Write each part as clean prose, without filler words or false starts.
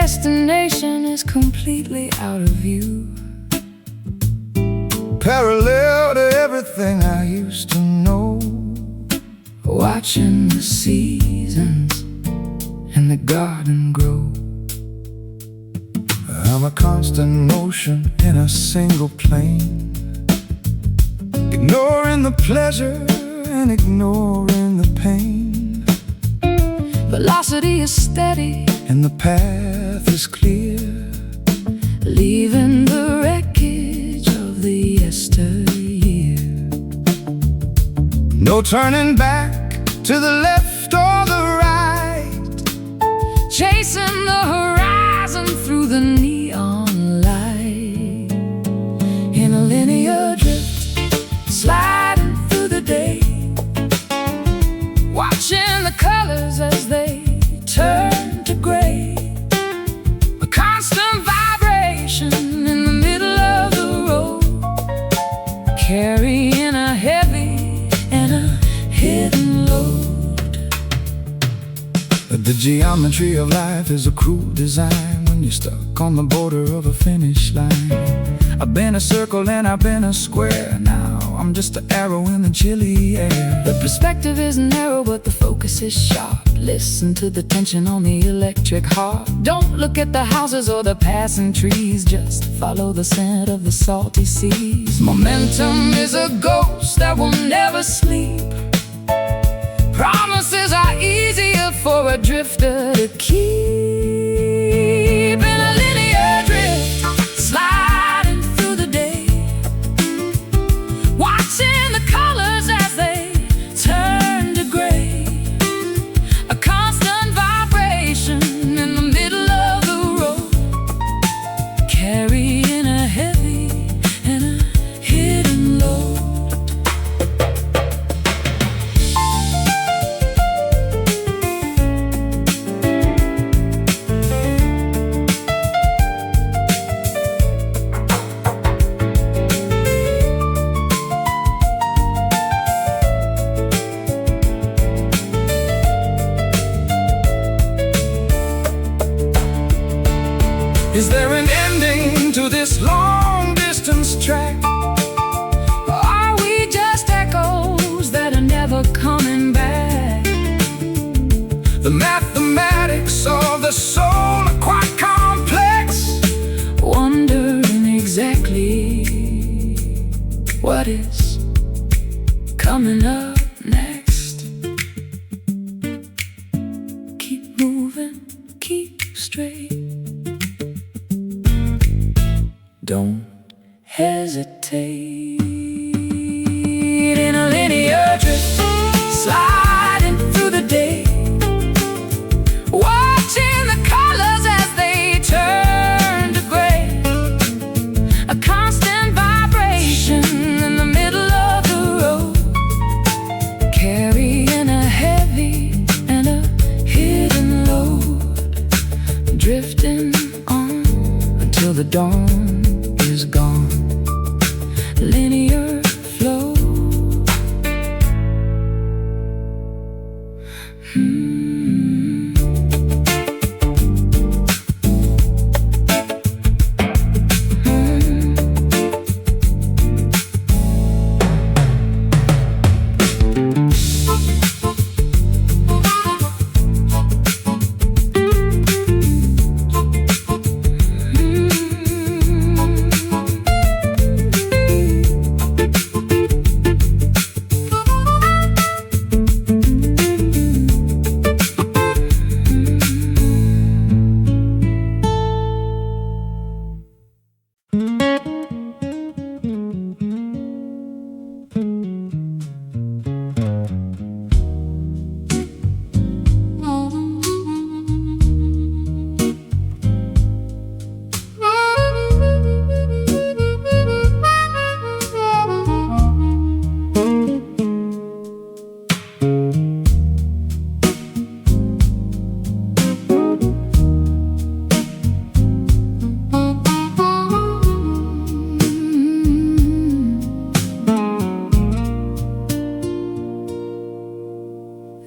destination is completely out of view, parallel to everything I used to know. watching the seasons in the garden grow. I'm a constant motion in a single plane, ignoring the pleasure and ignoring the pain. Velocity is steady And the path is clear, leaving the wreckage of the yesteryear. no turning back to the left or the right, Chasing the horizon through the neon light. In a linear drift, sliding through the day, watching the colors as they turn to gray. A constant vibration in the middle of the road, carrying a heavy and a hidden load. The geometry of life is a cruel design when you're stuck on the border of a finish line. I've been a circle and I've been a square, now I'm just an arrow in the chilly air. The perspective is narrow, but the focus is sharp. Listen to the tension on the electric harp. Don't look at the houses or the passing trees, just follow the scent of the salty seas. Momentum is a ghost that will never sleep. Promises are easier for a drifter to keep. In a linear drift, sliding through the day, watching the colors as they turn to gray. A constant vibration in the middle of the road, carrying a heavy and a hidden load. Is there an ending to this long-distance track? Are we just echoes that are never coming back? The mathematics of the soul are quite complex, Wondering exactly what is coming up next. Keep moving, keep straight. Don't hesitate. In a linear drift, sliding through the day, watching the colors as they turn to gray. A constant vibration in the middle of the road, carrying a heavy and a hidden load. Drifting on until the dawn is gone. Linear flow.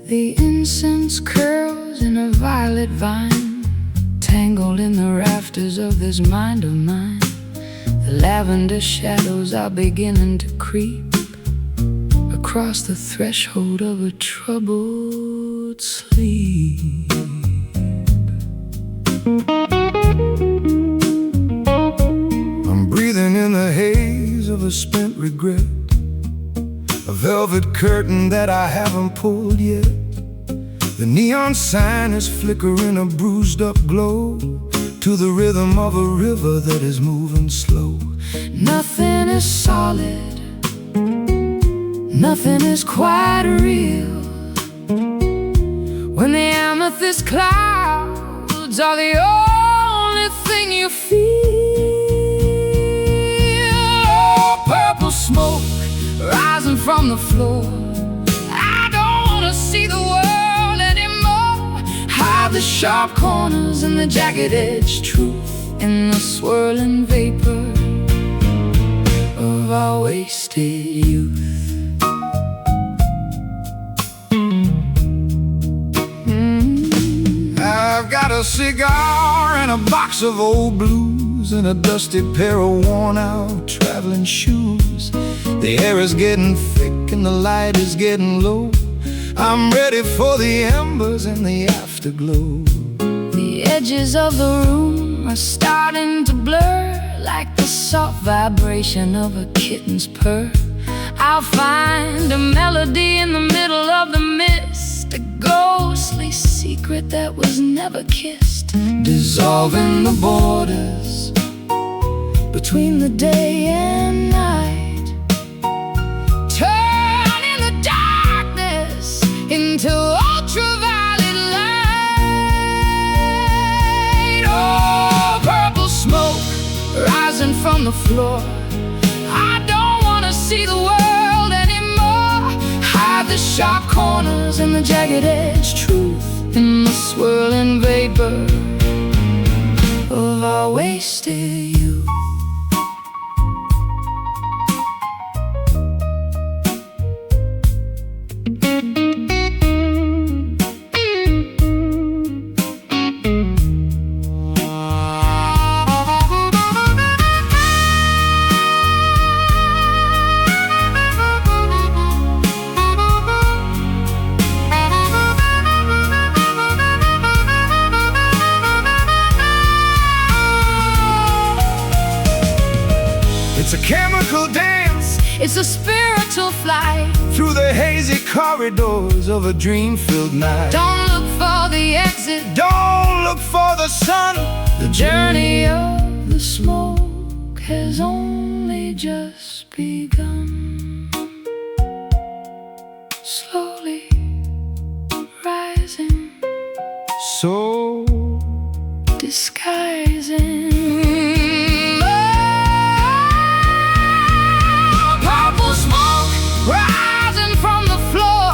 The incense curls in a violet vine, tangled in masters of this mind of mine. The lavender shadows are beginning to creep across the threshold of a troubled sleep. I'm breathing in the haze of a spent regret, a velvet curtain that I haven't pulled yet. The neon sign is flickering a bruised up glow to the rhythm of a river that is moving slow. Nothing is solid, nothing is quite real, when the amethyst clouds are the only thing you feel. Oh, purple smoke rising from the floor, I don't wanna see the world anymore. Hide the sharp corners and the jagged-edged truth in the swirling vapor of our wasted youth. I've got a cigar and a box of old blues and a dusty pair of worn-out traveling shoes. The air is getting thick and the light is getting low. I'm ready for the embers and the afterglow. The edges of the room are starting to blur, like the soft vibration of a kitten's purr. I'll find a melody in the middle of the mist, a ghostly secret that was never kissed, dissolving the borders between the day and night, turning the darkness into ultraviolet light. Oh, purple smoke rising from the floor, I don't wanna see the world anymore. Hide the sharp corners and the jagged-edged truth in the swirling vapor of our wasted youth. It's a chemical dance, It's a spiritual flight through the hazy corridors of a dream-filled night. Don't look for the exit, Don't look for the sun. the journey of the smoke has only just begun. Slowly rising, So disguising. Purple smoke rising from the floor,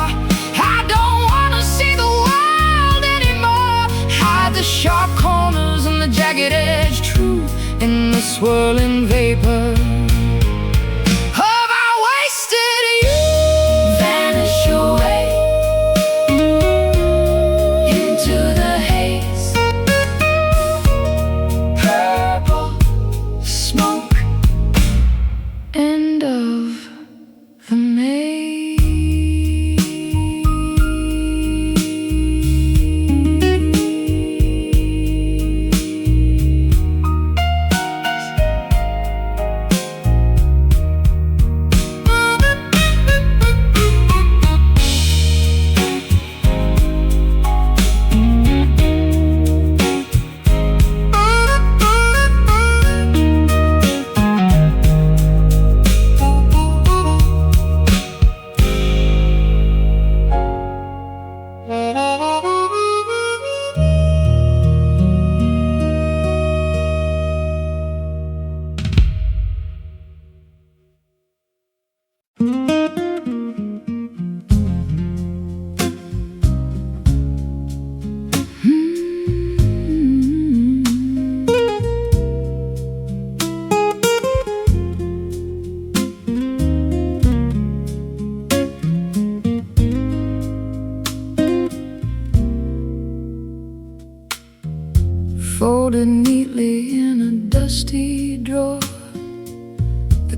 I don't wanna see the world anymore. Hide the sharp corners and the jagged-edged truth in the swirling vapor of our wasted youth. Vanish away into the haze. Purple smoke, end of the maze.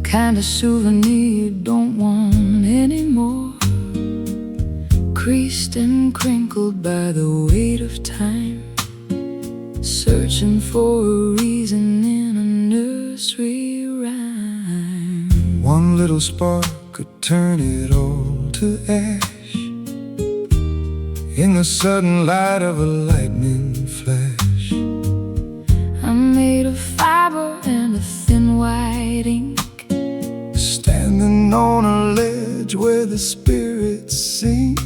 kind of souvenir you don't want anymore, creased and crinkled by the weight of time, searching for a reason in a nursery rhyme. One little spark could turn it all to ash in the sudden light of a lightning flash. I'm made of fiber and a thin white ink, standing on a ledge where the spirits sink.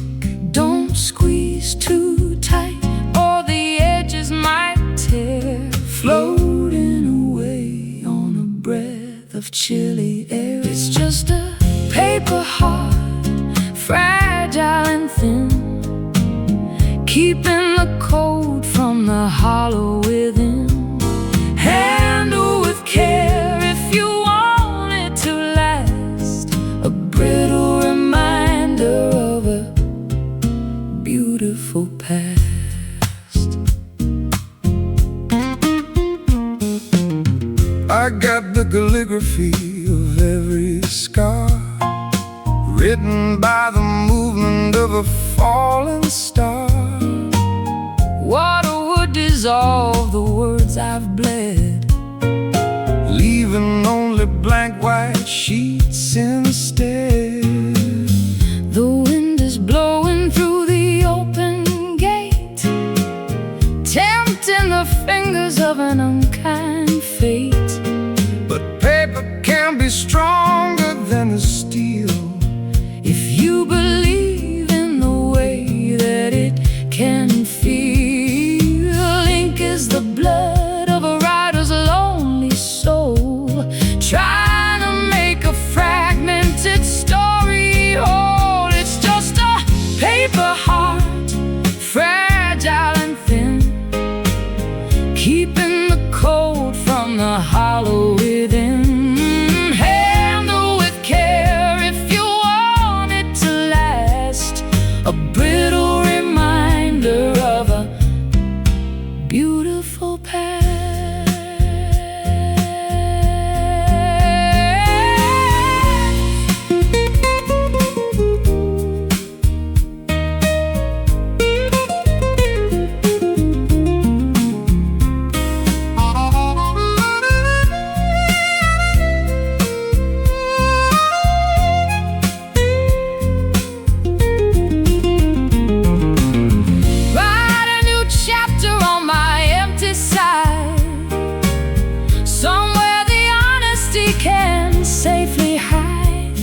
Don't squeeze too tight or the edges might tear, floating away on a breath of chilly air. It's just a paper heart, fragile and thin, keeping the cold from the hollow within. Handle with care if you want it to last, a brittle reminder of a beautiful past. I got the calligraphy of every scar, written by the movement of a falling star. Water would dissolve the words I've bled, leaving only blank white sheets instead. the wind is blowing through the open gate, tempting the fingers of an unkind fate. But paper can be stronger than the steel, if you believe in the way that it can feel. Ink is the blood of a writer's lonely soul, trying to make a fragmented story whole. It's just a paper heart, fragile and thin, keeping the cold from the hollow within. Handle with care if you want it to last, a brittle reminder of a beautiful past. Write a new chapter on my empty side, somewhere the honesty can safely hide,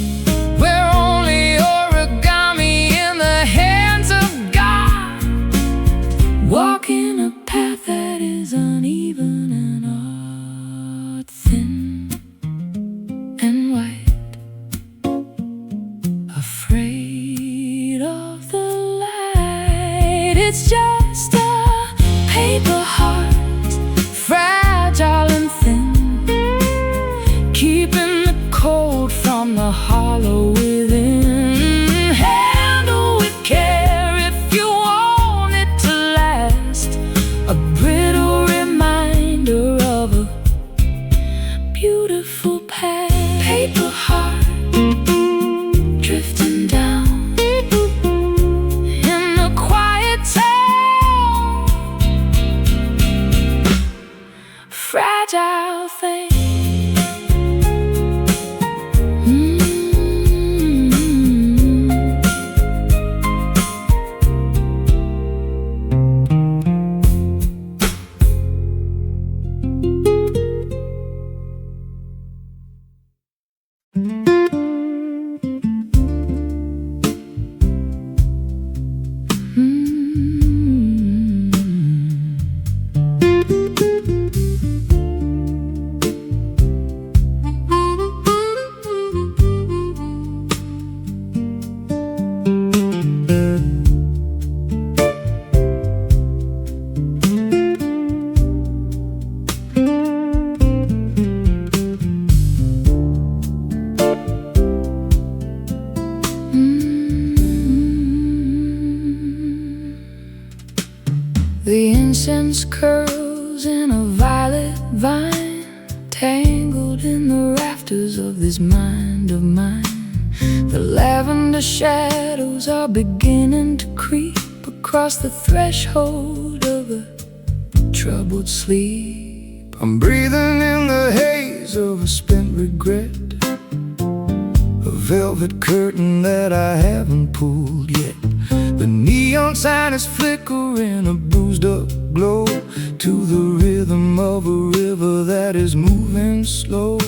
where only origami in the hands of God, walking a path that is uneven and art thin and white, afraid of the light. It's just a paper heart, fragile and thin, keeping the cold from the hollow within. Handle with care if you want it to last, a brittle reminder of a beautiful past. Paper heart, drifting down in the quiet town, fragile thing. The incense curls in a violet vine, tangled in the raft rafters of this mind of mine. The lavender shadows are beginning to creep across the threshold of a troubled sleep. I'm breathing in the haze of a spent regret, a velvet curtain that I haven't pulled yet. The neon sign is flickering, a bruised up glow, to the rhythm of a river that is moving slow.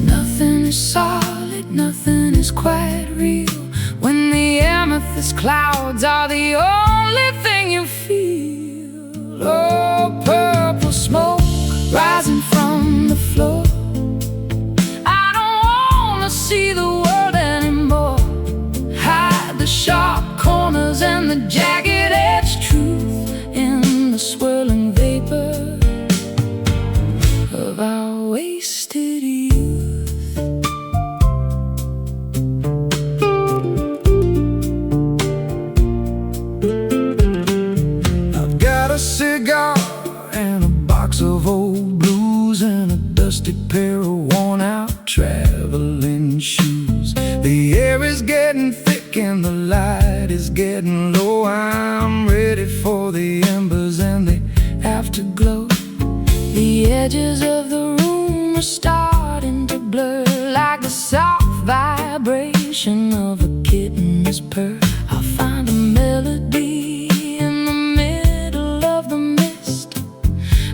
Nothing is solid, nothing is quite real, when the amethyst clouds are the only thing you feel. Oh, purple smoke rising from the floor. I don't wanna see the world anymore. Hide the sharp corners and the jagged-edged truth in the swirling vapor of our wasted youth. I've got a cigar and a box of old blues and a dusty pair of worn-out traveling shoes. The air is getting thick and the light is getting low. I'm ready for the embers and the afterglow. The edges of the room are starting to blur, like the soft vibration of a kitten's purr. I'll find a melody in the middle of the mist,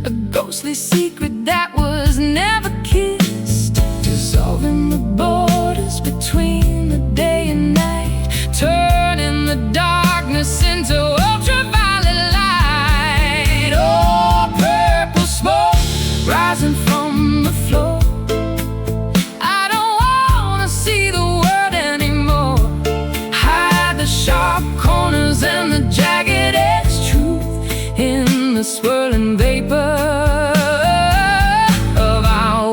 a ghostly secret that was never kissed, dissolving the borders between the day and night, turning the darkness into ultraviolet light. Oh, purple smoke rising from the floor. I don't wanna see the world anymore. Hide the sharp corners and the jagged-edged truth in the swirling vapor of our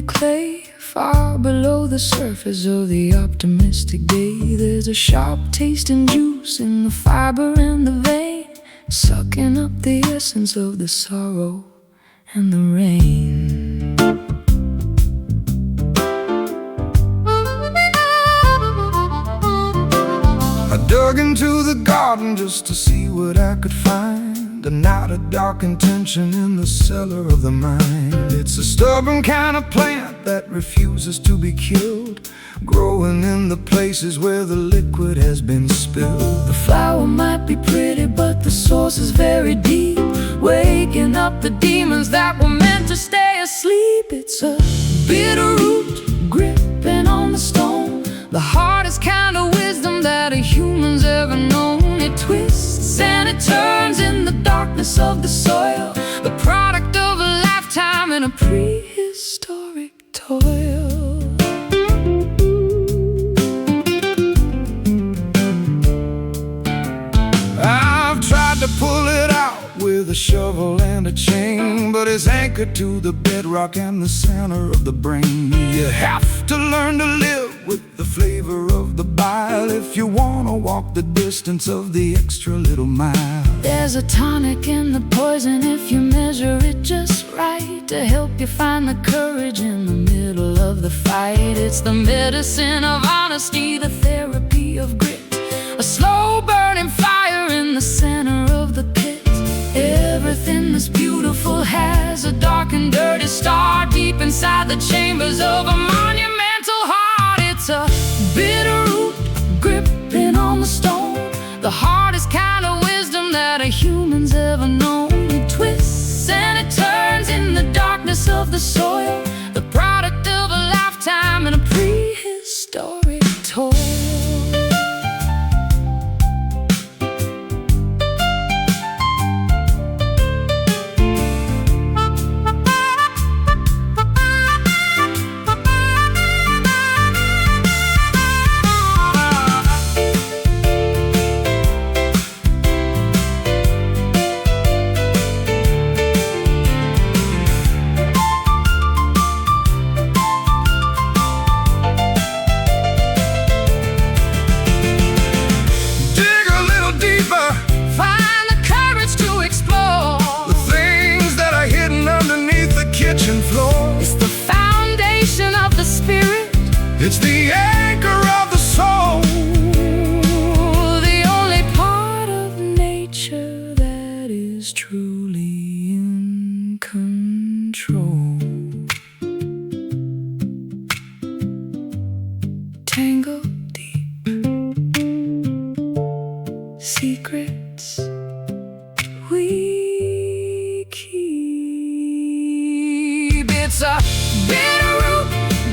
clay. Far below the surface of the optimistic day, there's a sharp taste and juice in the fiber and the vein, sucking up the essence of the sorrow and the rain. I dug into the garden just to see what I could find. A night of dark intention in the cellar of the mind. It's a stubborn kind of plant that refuses to be killed, growing in the places where the liquid has been spilled. The flower might be pretty, but the source is very deep, waking up the demons that were meant to stay asleep. It's a bitter root gripping on the stone, the hardest kind of wisdom that a human's ever known. It twists and it turns in the darkness of the soil, the product of a lifetime in a prehistoric toil. I've tried to pull it out with a shovel and a chain, but it's anchored to the bedrock and the center of the brain. You have to learn to live with the flavor of the bile if you wanna walk the distance of the extra little mile. There's a tonic in the poison if you measure it just right, to help you find the courage in the middle of the fight. It's the medicine of honesty, the therapy of grit, a slow burning fire in the center of the pit. Everything that's beautiful has a dark and dirty star deep inside the chambers of a monumental heart. It's a bitter root gripping on the stone, the hardest kind of wisdom that a human's ever known. It twists and it turns in the darkness of the soil, the product of a lifetime in a prehistoric toil. It's the anchor of the soul, the only part of nature that is truly in control. Tangled deep, secrets we keep. It's a bitter root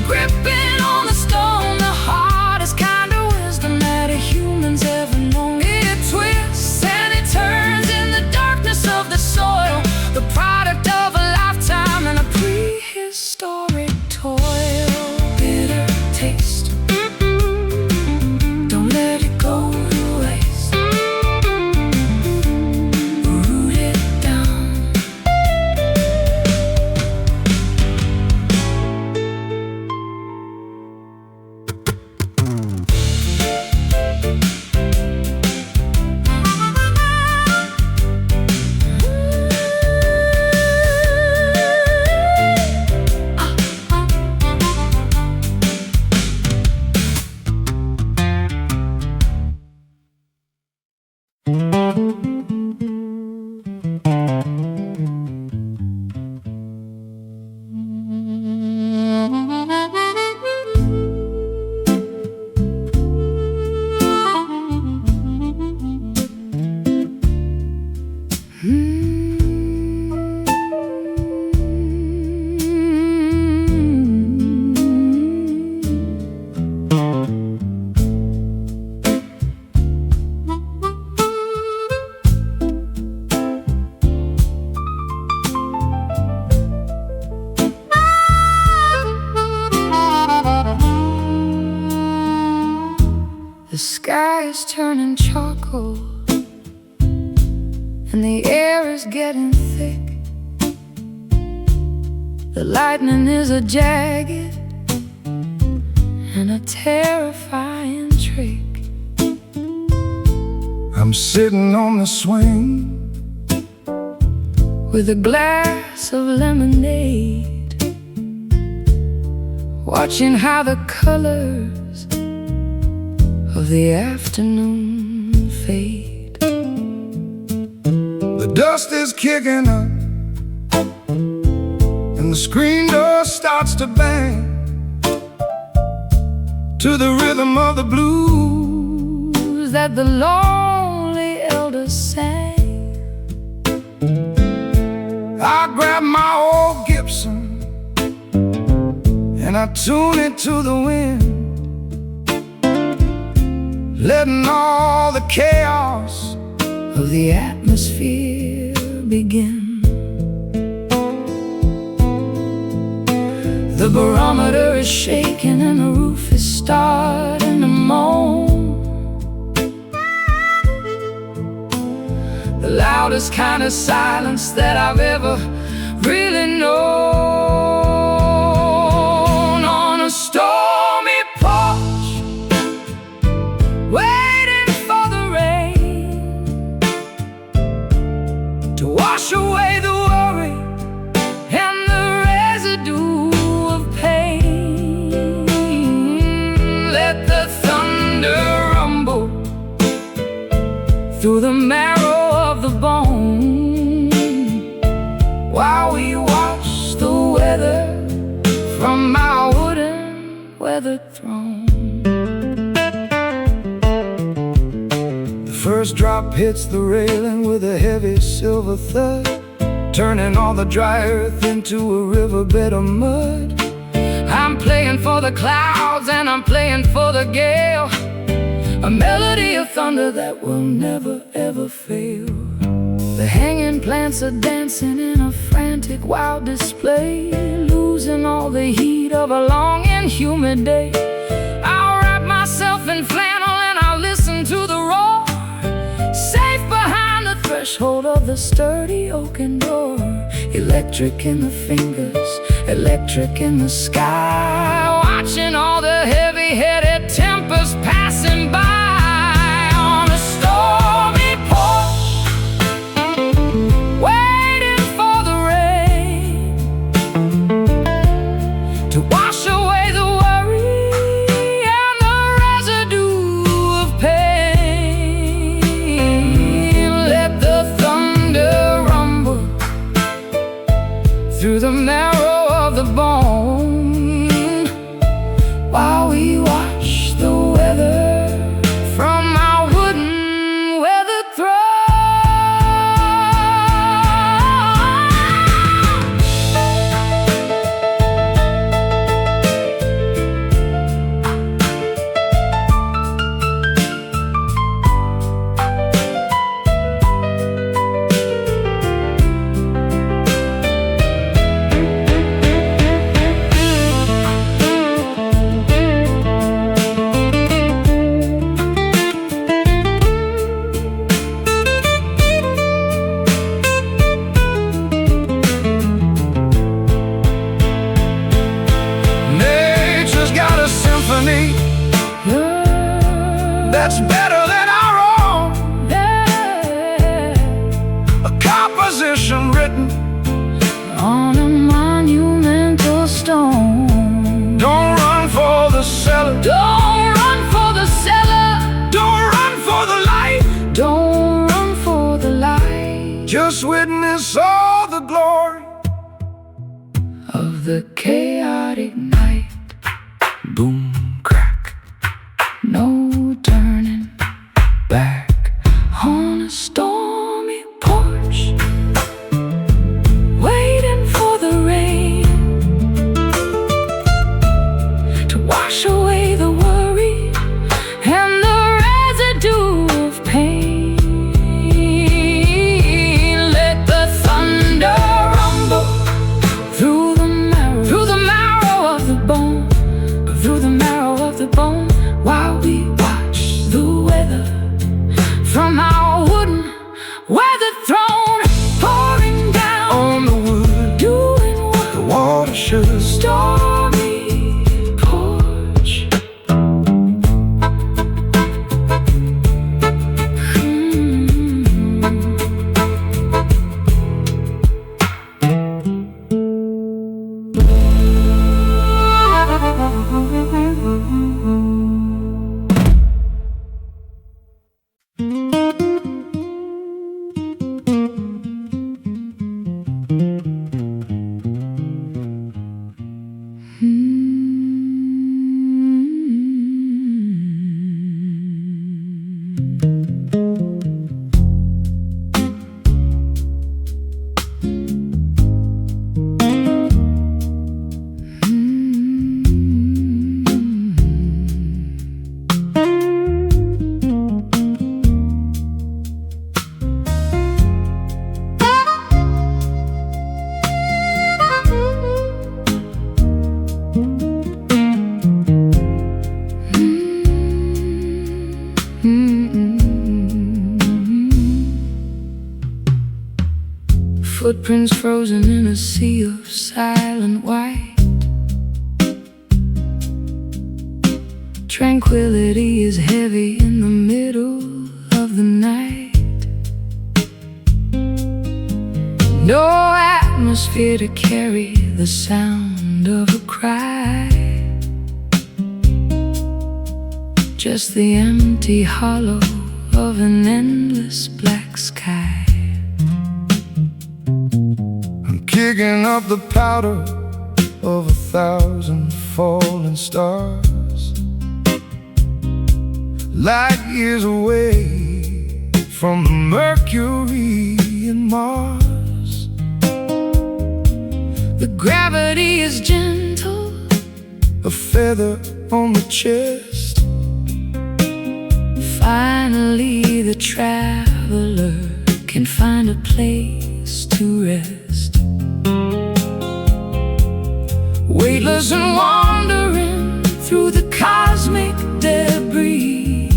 gripping on the stone, the hardest kind of wisdom that a human's ever known. It twists and it turns in the darkness of the soil, the product of a lifetime in a prehistoric toil. Bitter taste, don't let it go to waste. Root it down. The sky is turning charcoal, and the air is getting thick. The lightning is a jagged and a terrifying trick. I'm sitting on the swing with a glass of lemonade, watching how the colors of the afternoon fade. The dust is kicking up and the screen door starts to bang to the rhythm of the blues that the lonely elders sang. I grab my old Gibson and I tune it to the wind, letting all the chaos of the atmosphere begin. The barometer is shaking and the roof is starting to moan. The loudest kind of silence that I've ever really known. On a stormy porch, waiting for the rain to wash away the worry and the residue of pain. Let the thunder rumble through the marrow of the bone, while we watch the weather from our wooden weathered throne. The first drop hits the railing with a heavy silver thud, turning all the dry earth into a riverbed of mud. I'm playing for the clouds and I'm playing for the gale, a melody of thunder that will never ever fail. The hanging plants are dancing in a frantic wild display, losing all the heat of a long and humid day. I'll wrap myself in flannel and I'll listen to the roar, safe behind the threshold of the sturdy oaken door. Electric in the fingers, electric in the sky, watching all the heavy-headed tempers passing by. On a stormy porch, waiting for the rain to wash away the worry and the residue of pain. Let the thunder rumble through the marrow of the bone, while we watch the weather from our wooden weathered throne. Nature's got a symphony that's better than our own, a composition written On a monumental stone. Don't run for the cellar, Don't run for the cellar, don't run for the light, don't run for the light just witness all the glory of the chaotic night. boom, crack, No turning back. On a stormy porch, waiting for the rain to wash away the worry and the residue of pain. Let the thunder rumble through the marrow of the bone, through the marrow Footprints frozen in a sea of silent white. Tranquility is heavy in the middle of the night. No atmosphere to carry the sound of a cry. Just the empty hollow of an endless black sky. I'm kicking up the powder of 1,000 falling stars, light years away from the Mercury and Mars. The gravity is gentle, a feather on the chest. Finally the traveler can find a place to rest. Weightless and wandering through the cosmic debris,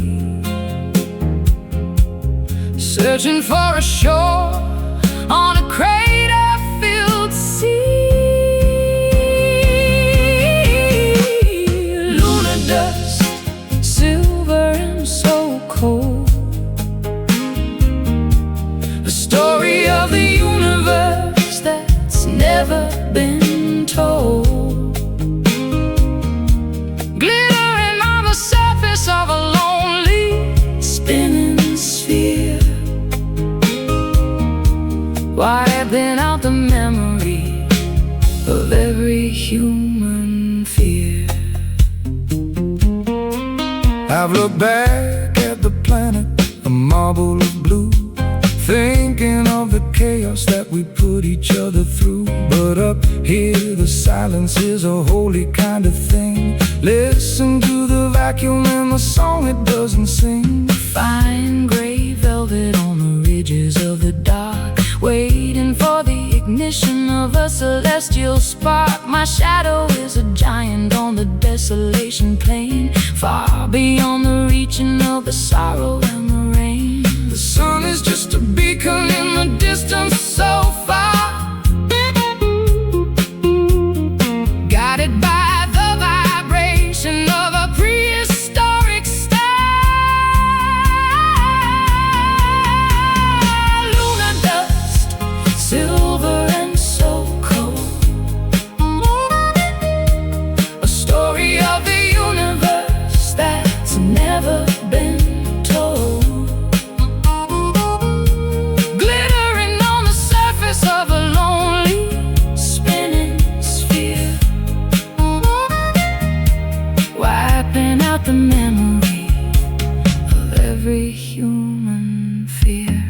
searching for a shore on a crater-filled sea. Lunar dust, silver and so cold, a story of the universe that's never been told. Glittering on the surface of a lonely spinning sphere, wiping out the memory of every human fear. I've looked back at the planet, a marble of blue, thinking of the chaos that we put each other through. But up here the silence is a holy kind of thing. Listen to the vacuum and the song it doesn't sing. Fine gray velvet on the ridges of the dark, waiting for the ignition of a celestial spark. My shadow is a giant on the desolation plain, far beyond the reaching of the sorrow and the rain. The sun is just a beacon in the distance so far, guided by the vibration of a prehistoric star. Lunar dust, silver and so cold, a story of the universe that's never been told. Glittering on the surface of a lonely spinning sphere, wiping out the memory of every human fear.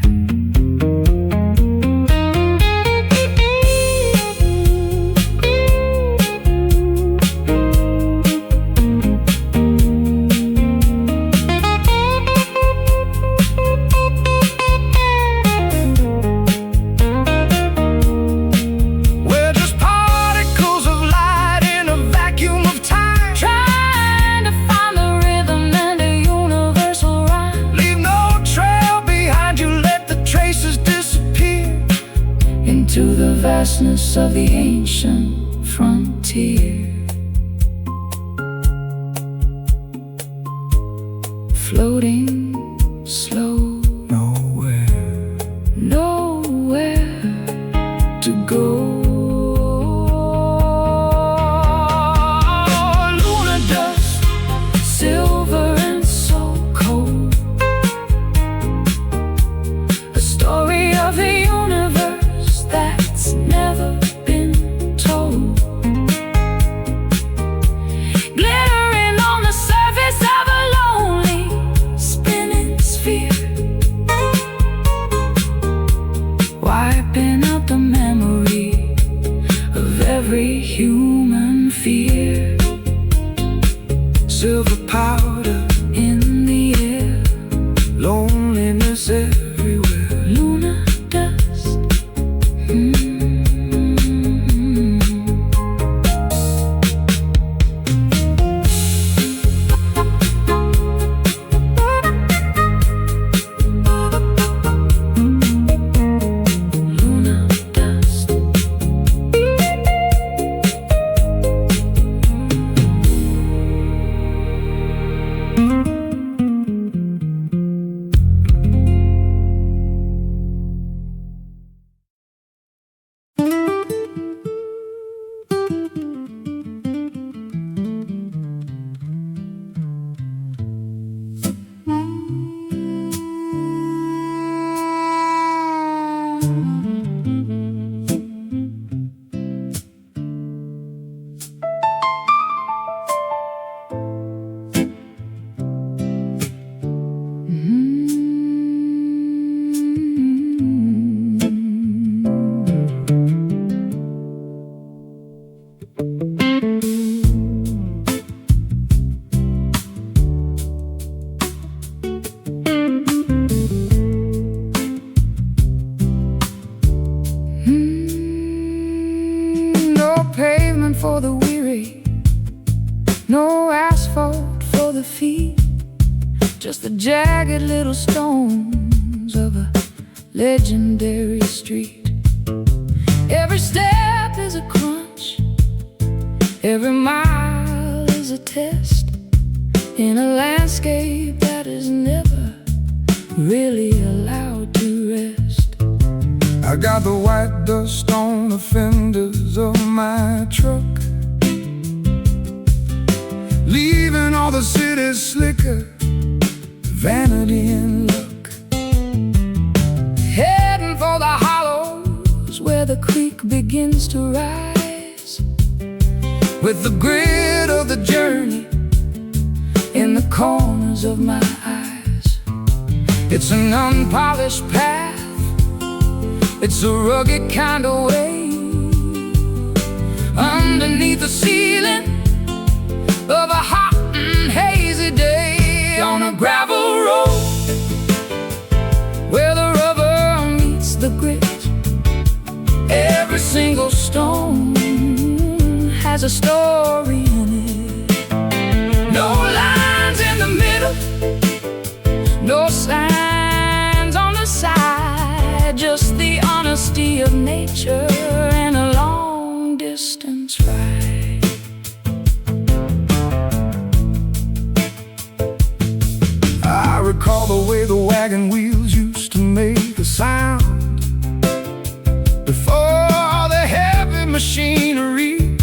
We're just particles of light in a vacuum of time, trying to find the rhythm and a universal rhyme. Leave no trail behind you, let the traces disappear into the vastness of the ancient frontier. Floating slow, nowhere to go. Lunar dust, silver and so cold, a story of the universe that's never been told. Glittering on the surface of a lonely for the weary, no asphalt for the feet, just the jagged little stones of a legendary street. Every step is a crunch, every mile is a test, in a landscape that is never really allowed to rest. I got the white dust on the fenders of my truck, leaving all the city's slicker, vanity and luck. Heading for the hollows where the creek begins to rise, with the grit of the journey in the corners of my eyes. It's an unpolished path, it's a rugged kind of way, underneath the ceiling of a hot and hazy day, on a gravel road where the rubber meets the grit. Every single stone has a story in it. No lines in the middle, no signs on the side, just the honesty of nature and a long distance ride. I recall the way the wagon wheels used to make a sound before the heavy machinery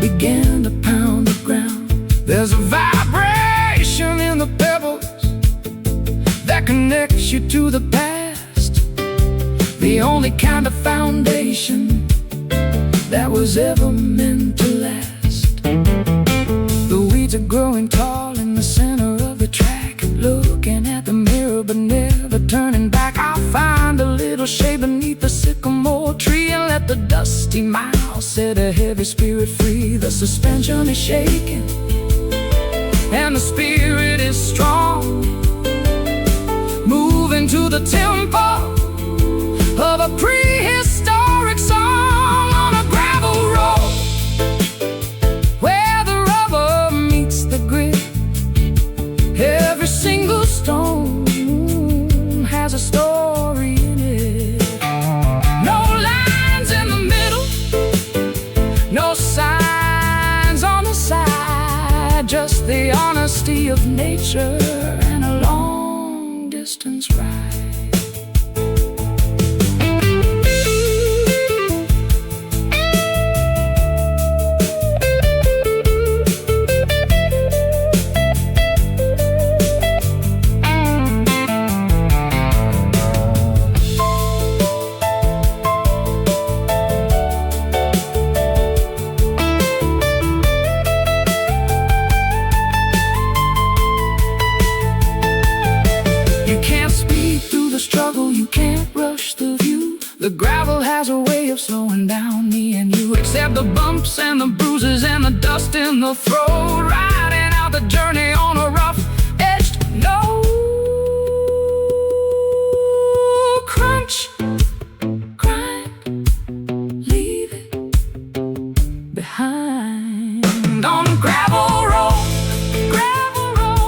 began to pound the ground. There's a vibration in the pebbles that connects you to the past, the only kind of foundation that was ever meant to last. The weeds are growing tall in the center of the track, looking at the mirror but never turning back. I'll find a little shade beneath the sycamore tree and let the dusty miles set a heavy spirit free. The suspension is shaking and the spirit is strong, moving to the tempo of a prehistoric song, on a gravel road where the rubber meets the grit. Every single stone has a story in it. No lines in the middle, no signs on the side, just the honesty of nature and a long distance ride. The gravel has a way of slowing down me and you. Accept the bumps and the bruises and the dust in the throat, riding out the journey on a rough-edged no crunch, grind, leave it behind, on gravel road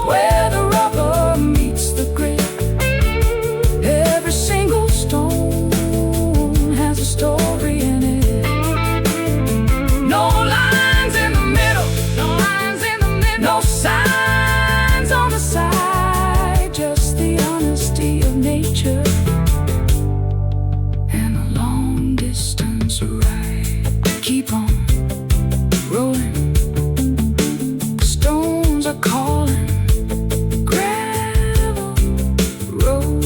where the rubber meets the grit. Every single stone story in it. No lines in the middle, no signs on the side, just the honesty of nature and a long distance ride. Keep on rolling, stones are calling, gravel road.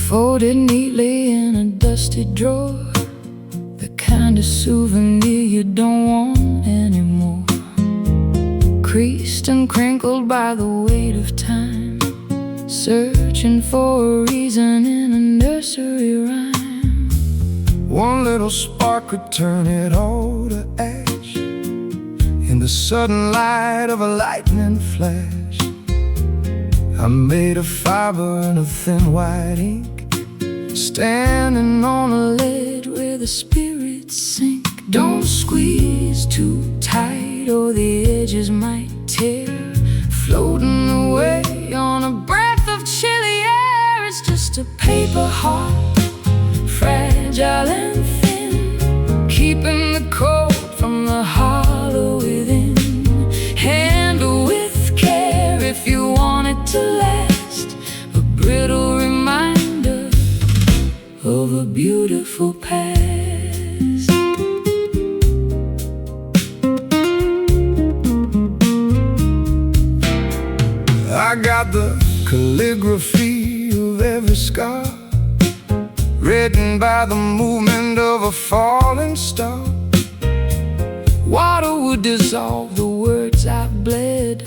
folded neatly in a dusty drawer, the kind of souvenir you don't want anymore. Creased and crinkled by the weight of time, searching for a reason in a nursery rhyme. One little spark could turn it all to ash in the sudden light of a lightning flash. I made a fiber and a thin white ink, standing on a ledge where the spirits sink. Don't squeeze too tight or the edges might tear, floating away on a breath of chilly air. It's just a paper heart, fragile and thin, keeping the cold from the hollow within. Handle with care if you want it to last, a brittle reminder of a beautiful past. I got the calligraphy of every scar, written by the movement of a falling star. Water would dissolve the words I bled,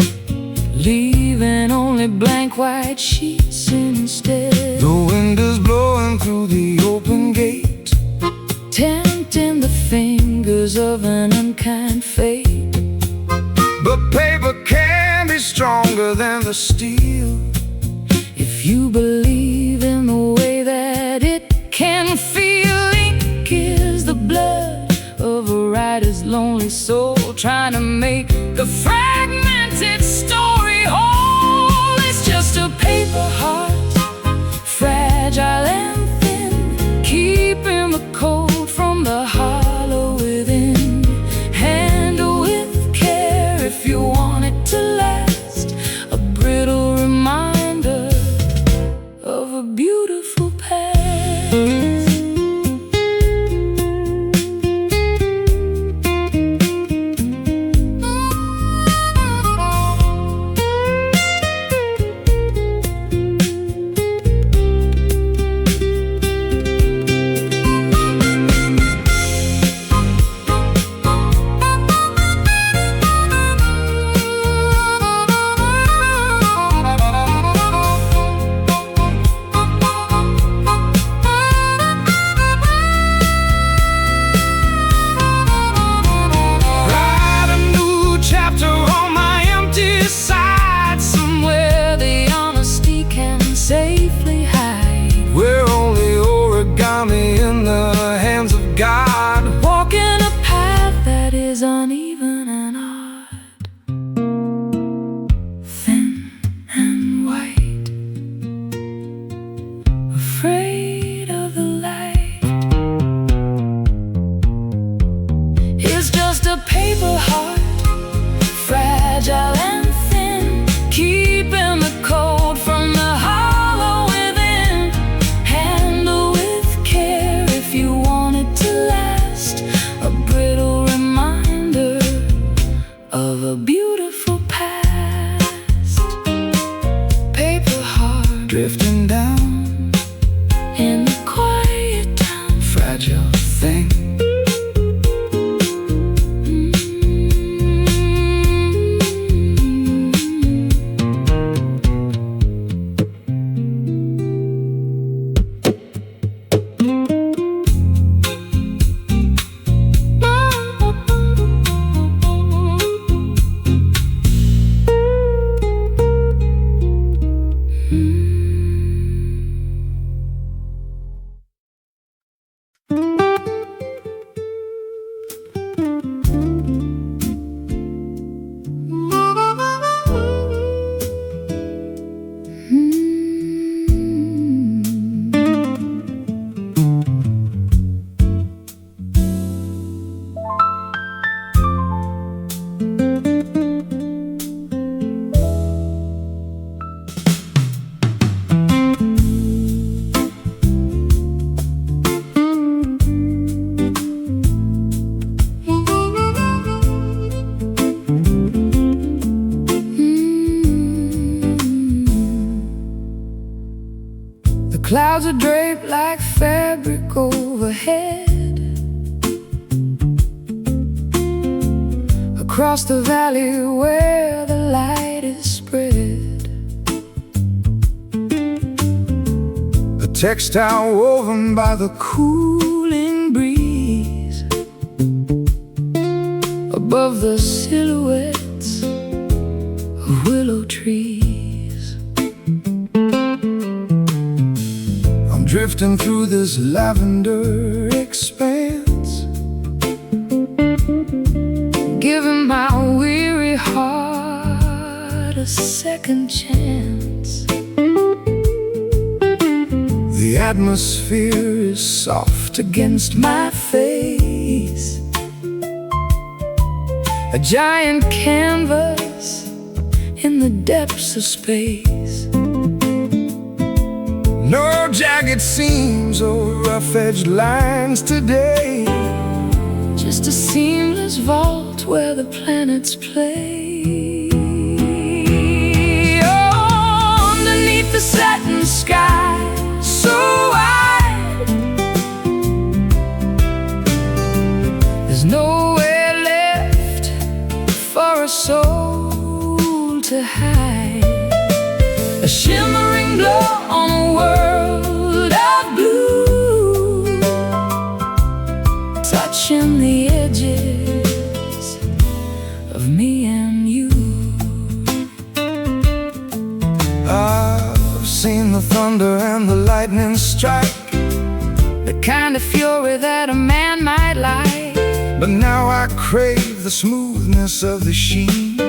leaving only blank white sheets instead. The wind is blowing through the open gate, tempting the fingers of an unkind fate. but paper can be stronger than the steel, if you believe in the way that it can feel. Ink is the blood of a writer's lonely soul, trying to make the fragmented story whole. It's just a paper heart, fragile and thin, keeping the cold from the hollow within. Handle with care if you want it to last, a brittle reminder of a beautiful past. Clouds are draped like fabric overhead. Across the valley where the light is spread, a textile woven by the cooling breeze above the silhouettes of willow trees. I'm drifting through this lavender expanse, giving my weary heart a second chance. The atmosphere is soft against my face, a giant canvas in the depths of space. no jagged seams or rough-edged lines today, Just a seamless vault where the planets play. Oh, underneath the satin sky so wide, there's nowhere left for a soul to hide. A shimmering glow on a world of blue, touching the edges of me and you. I've seen the thunder and the lightning strike, The kind of fury that a man might like, but now I crave the smoothness of the sheen,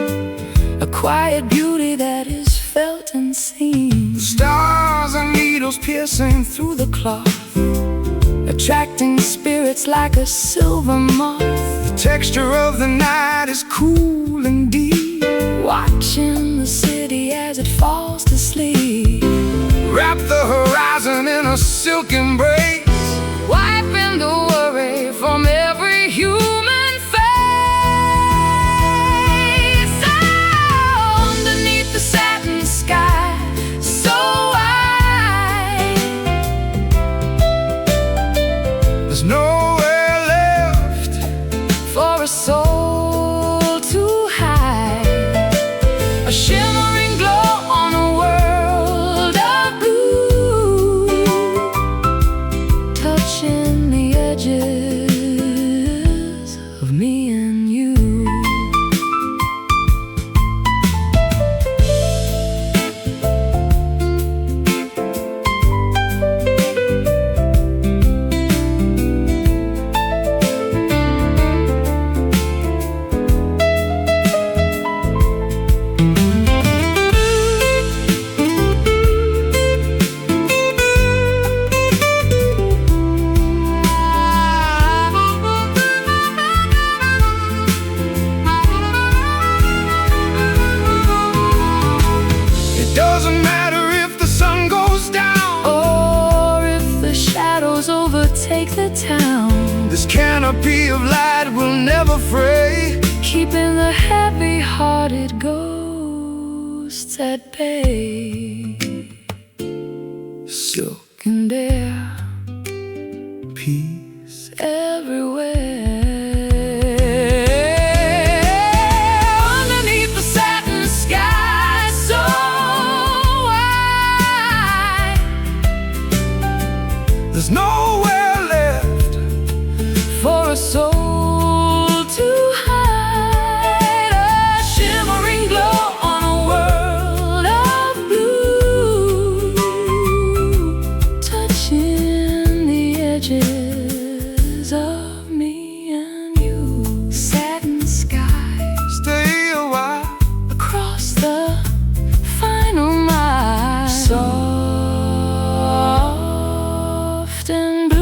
a quiet beauty that is felt and seen. the stars and needles piercing through Through the cloth, attracting spirits like a silver moth. the texture of the night is cool and deep. Watching the city as it falls to sleep, Wrap the horizon in a silk embrace, wiping the worry from every human face. Oh, underneath the satin sky so wide, there's nowhere left for a soul to hide. A shimmering glow on a world of blue, touching the edges of me and you. It doesn't matter if the sun goes down, Or if the shadows overtake the town, this canopy of light will never fray. keeping the heavy-hearted ghosts at bay. Silk And air peace, everywhere. Underneath the satin sky so wide, there's nowhere left for a soul to hide. A shimmering glow on a world of blue, touching the edges of me and you. Satin sky stay a while. across the final mile, soft and blue.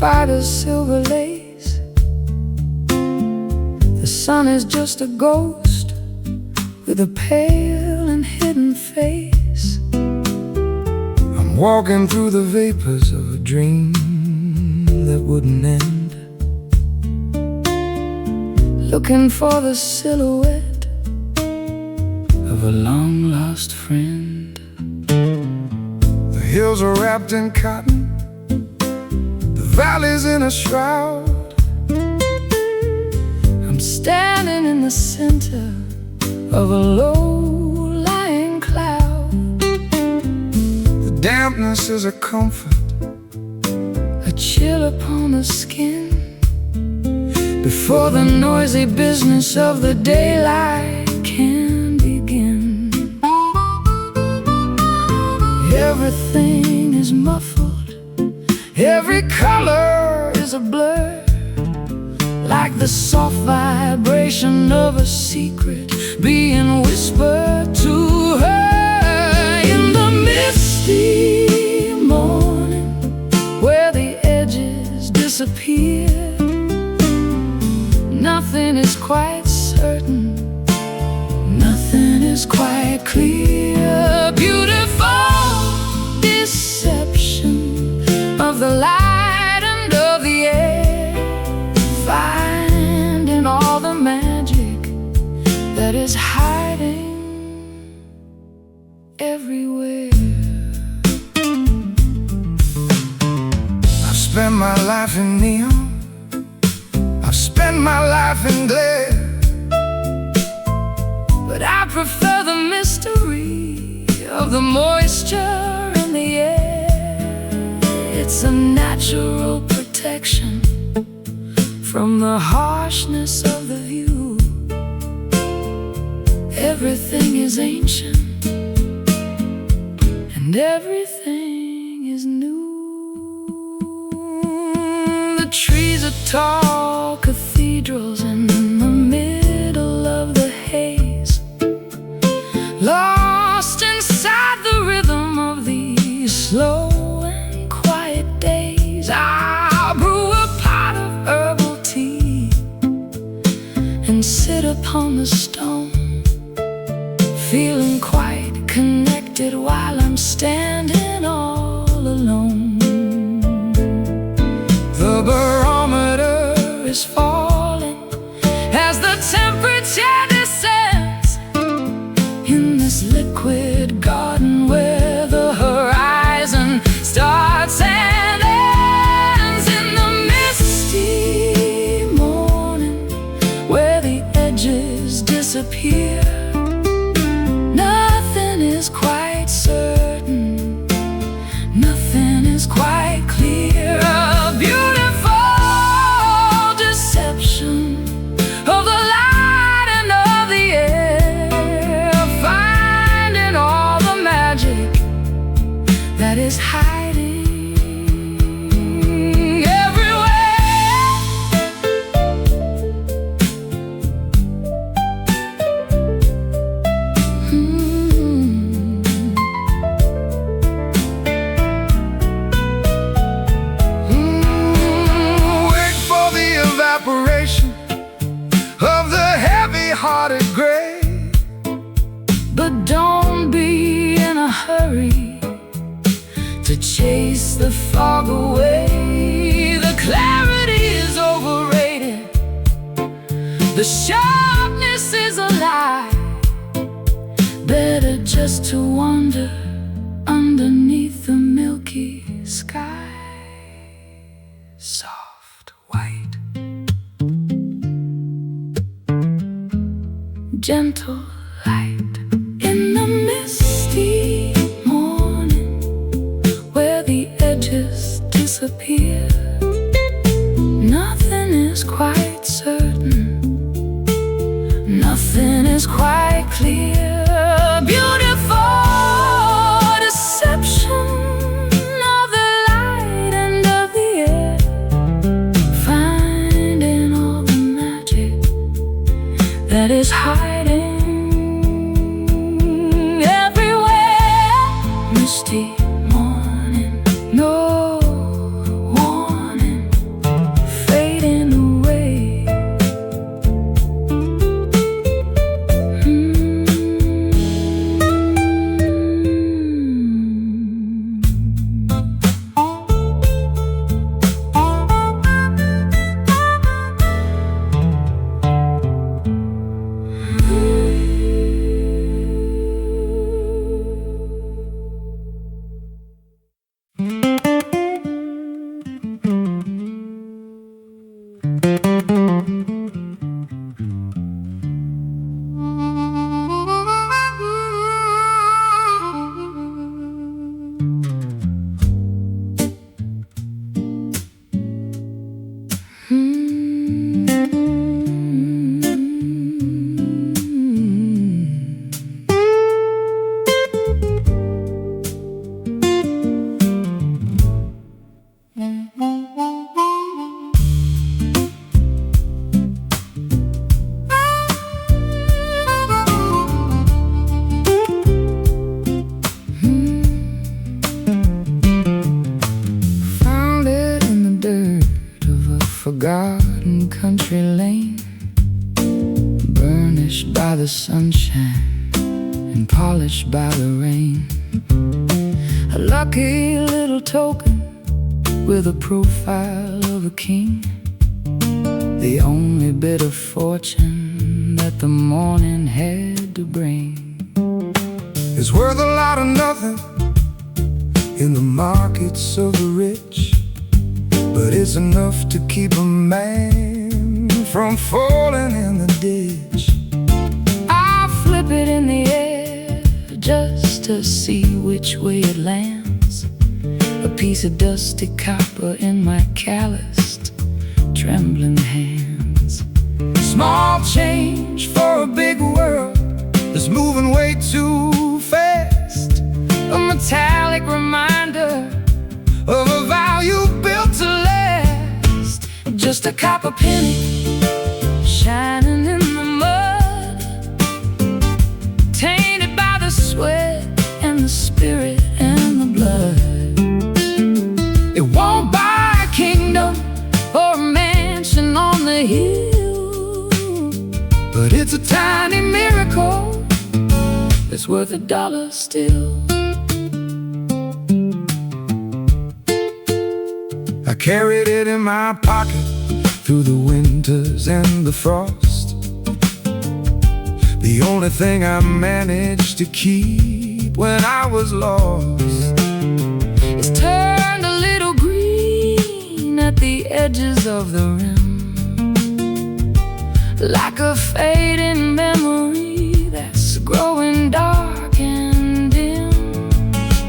spider's silver lace. The sun is just a ghost with a pale and hidden face. I'm walking through the vapors of a dream that wouldn't end, looking for the silhouette of a long-lost friend. The hills are wrapped in cotton, the valley's in a shroud. I'm standing in the center of a low-lying cloud. The dampness is a comfort, a chill upon the skin, before the noisy business of the daylight can begin. Everything is muffled, every color is a blur, like the soft vibration of a secret being whispered to her in the misty morning, where the edges disappear. Nothing is quite certain, nothing is quite clear. Beautiful deception of the light and of the air, finding all the magic that is hiding everywhere. I've spent my life in neon, I've spent my life in glare, but I prefer the mystery of the moisture in the air. It's a natural protection from the harshness of the view. Everything is ancient and everything is new. The trees are tall cathedrals in the middle of the haze, lost inside the rhythm of these slow and quiet days. I'll brew a pot of herbal tea and sit upon the stone, feeling quite connected while I'm standing all alone. the barometer Is falling as the temperature descends in this liquid garden where the horizon starts and ends. In the misty morning, where the edges disappear, nothing is quite certain, nothing is quite clear. A beautiful deception of the light and of the air, finding all the magic that is hiding everywhere. Wait for the evaporation of the heavy-hearted gray. But don't be in a hurry to chase the fog away. The clarity is overrated, the sharpness is a lie. Better just to wander underneath the milky sky. Soft white, gentle light in the misty morning, where the edges disappear. Nothing is quite certain, nothing is quite clear. Beautiful deception of the light and of the air, finding all the magic that is hiding everywhere. Misty morning, no warning, Forgotten country lane, burnished by the sunshine and polished by the rain. A lucky little token with a profile of a king, the only bit of fortune that the morning had to bring. It's worth a lot of nothing in the markets of the rich, but it's enough to keep a man from falling in the ditch. I flip it in the air just to see which way it lands. A piece of dusty copper in my calloused, trembling hands. Small change for a big world that's moving way too fast. A metallic reminder of a value built to last. Just a copper penny shining in the mud, tainted by the sweat and the spirit and the blood. It won't buy a kingdom or a mansion on the hill, but it's a tiny miracle that's worth $1 still. I carried it in my pocket through the winters and the frost. The only thing I managed to keep when I was lost. It's turned a little green at the edges of the rim, like a fading memory that's growing dark and dim.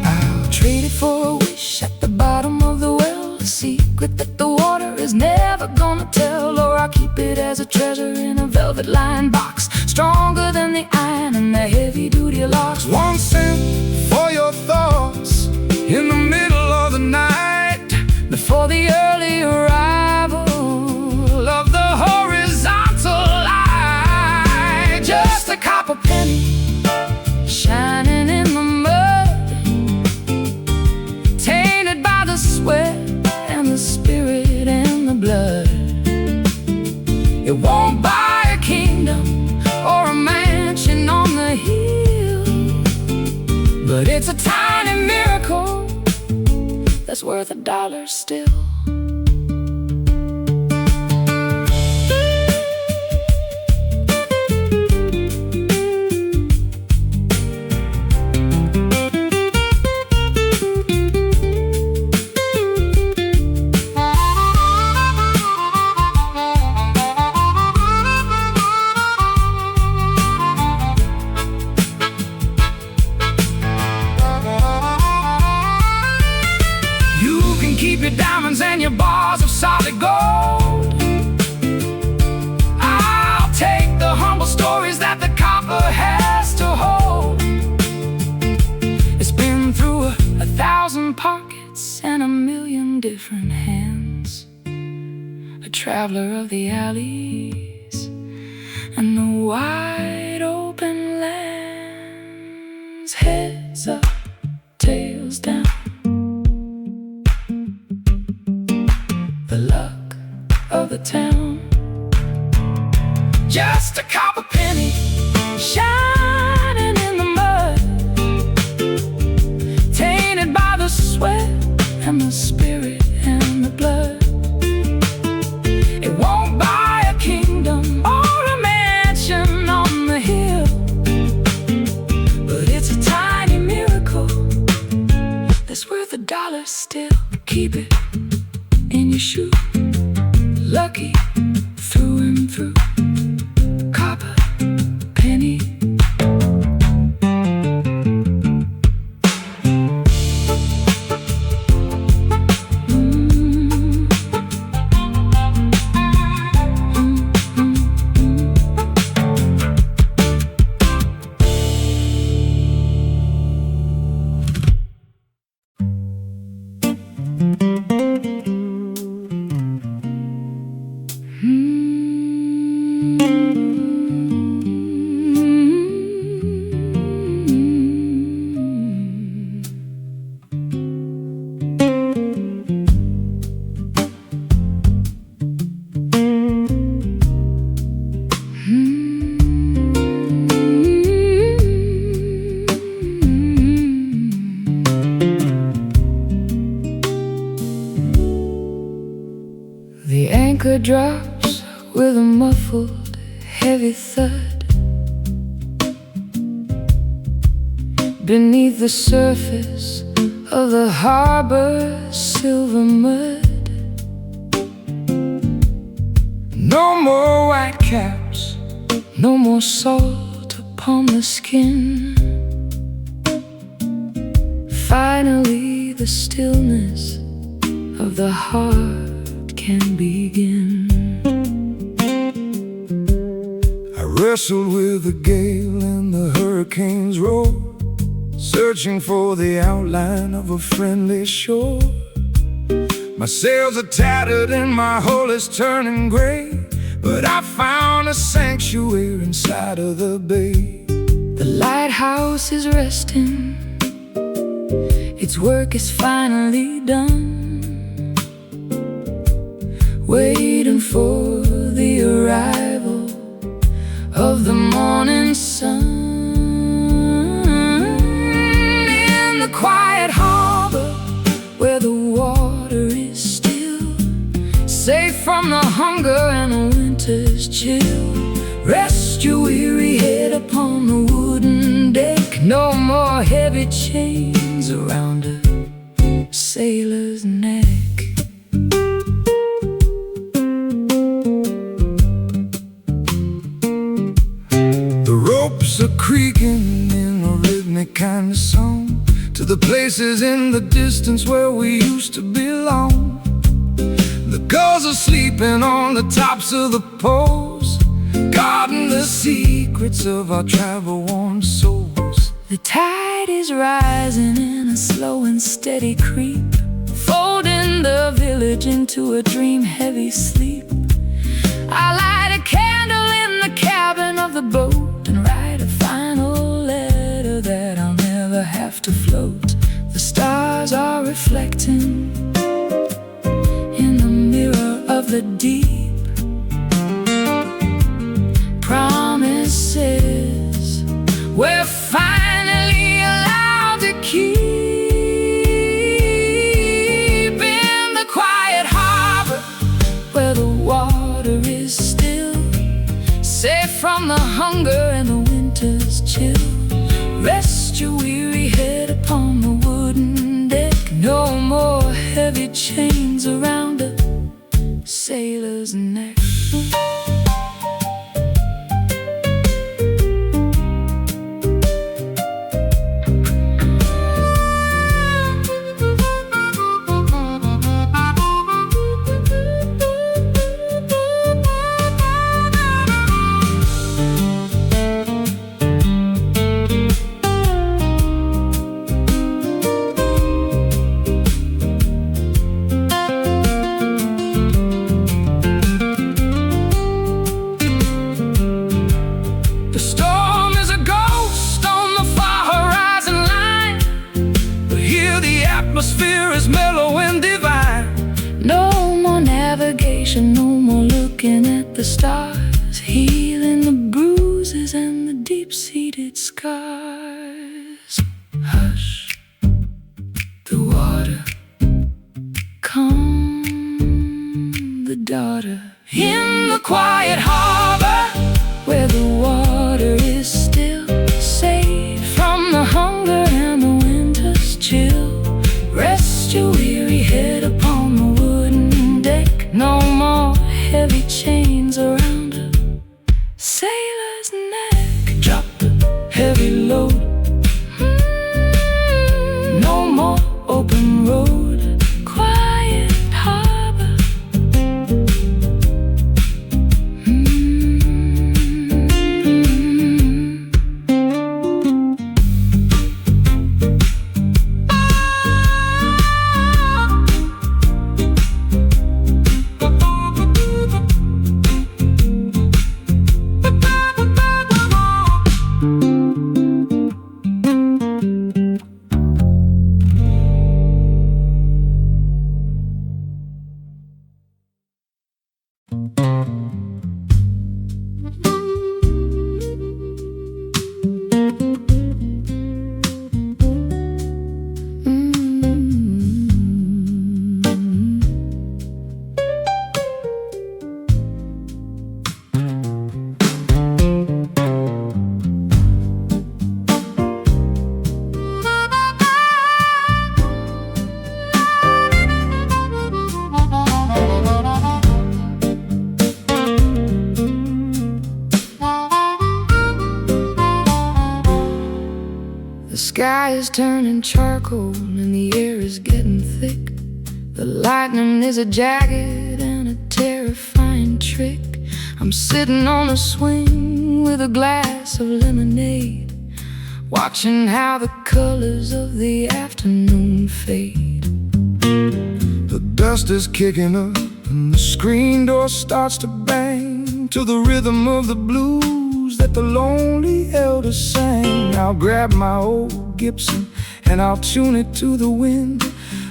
I'll trade it for a wish at the bottom of the well, a secret that the water is never gonna tell. Or I'll keep it as a treasure in a velvet-lined box, stronger than the iron and the heavy-duty locks. 1 cent for your thoughts in the middle of the night, before the early arrival of the horizontal light. Just a copper penny shining in the mud, tainted by the sweat and the spirit and the blood. It won't buy a kingdom or a mansion on the hill, but it's a tiny miracle that's worth $1 still. keep your diamonds and your bars of solid gold. I'll take the humble stories that the copper has to hold. It's been through 1,000 pockets and 1,000,000 different hands, a traveler of the alleys and the wide open lands. Heads up, tails down, the luck of the town. Just a copper penny shining in the mud, tainted by the sweat and the spirit and the blood. It won't buy a kingdom or a mansion on the hill, but it's a tiny miracle that's worth $1 still. Keep it in your shoe, lucky The anchor drops with a muffled, heavy thud beneath the surface of the harbor's silver mud. No more white caps, No more salt upon the skin. Finally, the stillness of the heart can begin. I wrestled with the gale and the hurricane's roar, searching for the outline of a friendly shore. My sails are tattered and my hull is turning gray, but I found a sanctuary inside of the bay. The lighthouse is resting, its work is finally done, waiting for the arrival of the morning sun. In the quiet harbor where the water is still, safe from the hunger and the winter's chill, rest your weary head upon the wooden deck. No more heavy chains around a sailor's neck. The ropes are creaking in a rhythmic kind of song to the places in the distance where we used to belong. The gulls are sleeping on the tops of the poles, guarding the secrets of our travel-worn souls. The tide is rising in a slow and steady creep, folding the village into a dream-heavy sleep. I light a candle in the cabin of the boat and write a final letter that I'll never have to float. The stars are reflecting in the mirror of the deep. Promises we're finally allowed to keep. In the quiet harbor where the water is still, safe from the hunger and the winter's chill, rest your weary head upon the wooden deck. No more heavy chains around a sailor's neck. Atmosphere is mellow and divine. No more navigation, no more looking at the stars, healing the bruises and the deep-seated scars. Hush, the water, calm the daughter. In the quiet harbor where the water is still, safe from the hunger and the winter's chill, rest your weary head upon the wooden deck. No more heavy chains around a sailor's neck. Drop the heavy load. No more open road. Quiet harbor. sky is turning charcoal and the air is getting thick. The lightning is a jagged and a terrifying trick. I'm sitting on a swing with a glass of lemonade, watching how the colors of the afternoon fade. The dust is kicking up and the screen door starts to bang to the rhythm of the blues that the lonely elders sang. I'll grab my old Gibson and I'll tune it to the wind,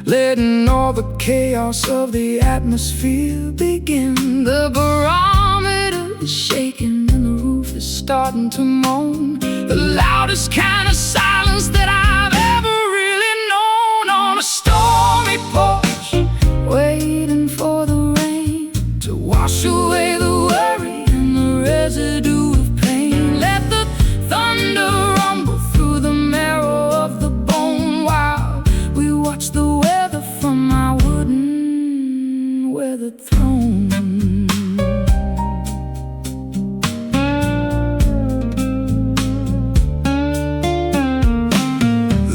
letting all the chaos of the atmosphere begin. The barometer is shaking and the roof is starting to moan, the loudest kind of silence that I've ever really known. On a stormy porch, waiting for the rain to wash away the worry and the residue of pain. Let the thunder rumble through the marrow of the bone while we watch the weather from my wooden weathered throne.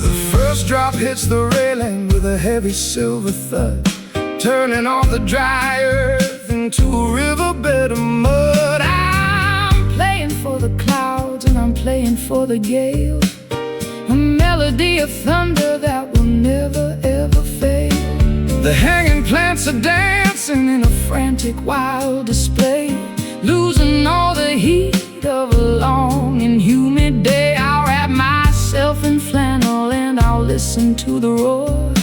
The first drop hits the railing with a heavy silver thud, turning all the dry earth into a riverbed of mud. I'm playing for the clouds and I'm playing for the gale, a melody of thunder that will never ever fail. The hanging plants are dancing in a frantic wild display, Losing all the heat of a long and humid day. I'll wrap myself in flannel and I'll listen to the roar,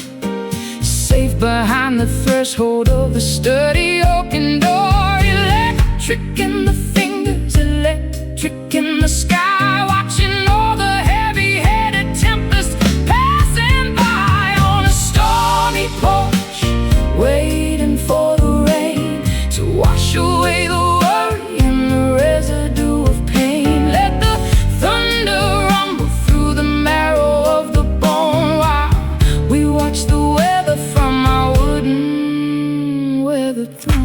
safe behind the threshold of the sturdy oaken door. Electric in the fingers, electric in the sky, watching all the heavy-headed tempests passing by. On a stormy porch, waiting for the rain to wash away the worry and the residue of pain. Let the thunder rumble through the marrow of the bone while we watch the weather from our wooden weathered throne.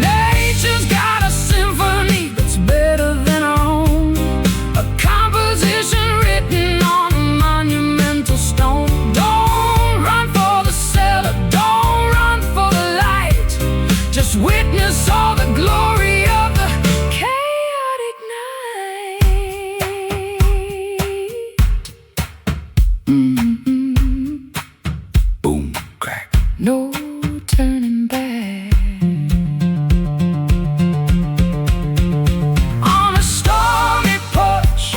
Nature's got a symphony that's better than our own, a composition written on a monumental stone. Don't run for the cellar, don't run for the light, just witness all the glory of the chaotic night. boom, crack. No turning back. On a stormy porch,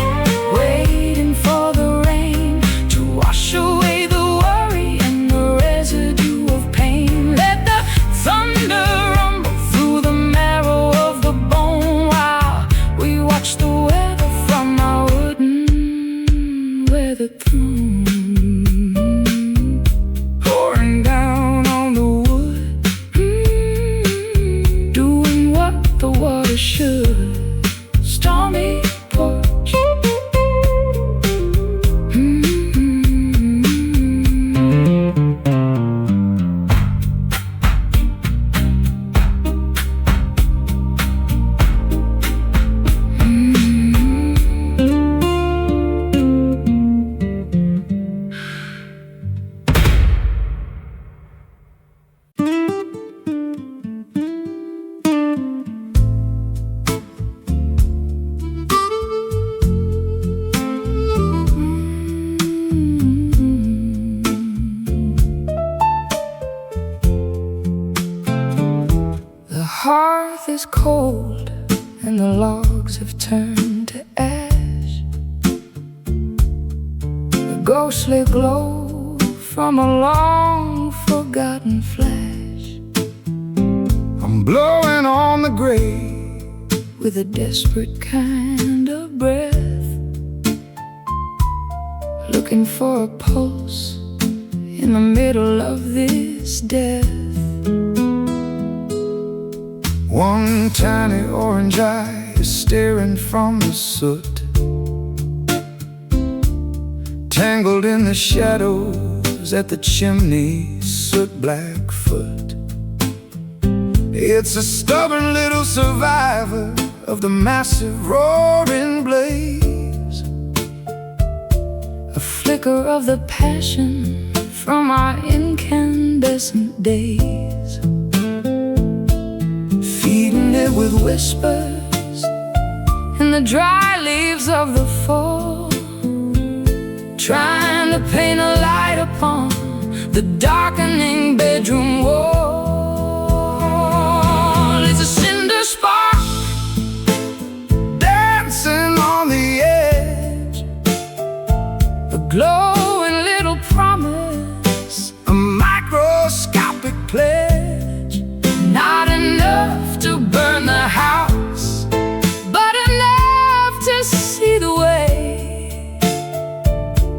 waiting for the rain to wash away the worry and the residue of pain. Let the thunder rumble through the marrow of the bone while we watch the weather from our wooden weathered throne. Pouring down on the wood, doing what the water should. Stormy porch. The hearth is cold and the logs have turned to ash. The ghostly glow from a long forgotten flash. I'm blowing on the grave with a desperate kind of breath, looking for a pulse in the middle of this death. One tiny orange eye is staring from the soot, tangled in the shadows at the chimney, soot-black foot. It's a stubborn little survivor of the massive roaring blaze, a flicker of the passion from our incandescent days, feeding it with whispers in the dry leaves of the fall, trying to paint a light upon the darkening bedroom wall. It's a cinder spark dancing on the edge, a glowing little promise, a microscopic pledge, not enough to burn the house, but enough to see the way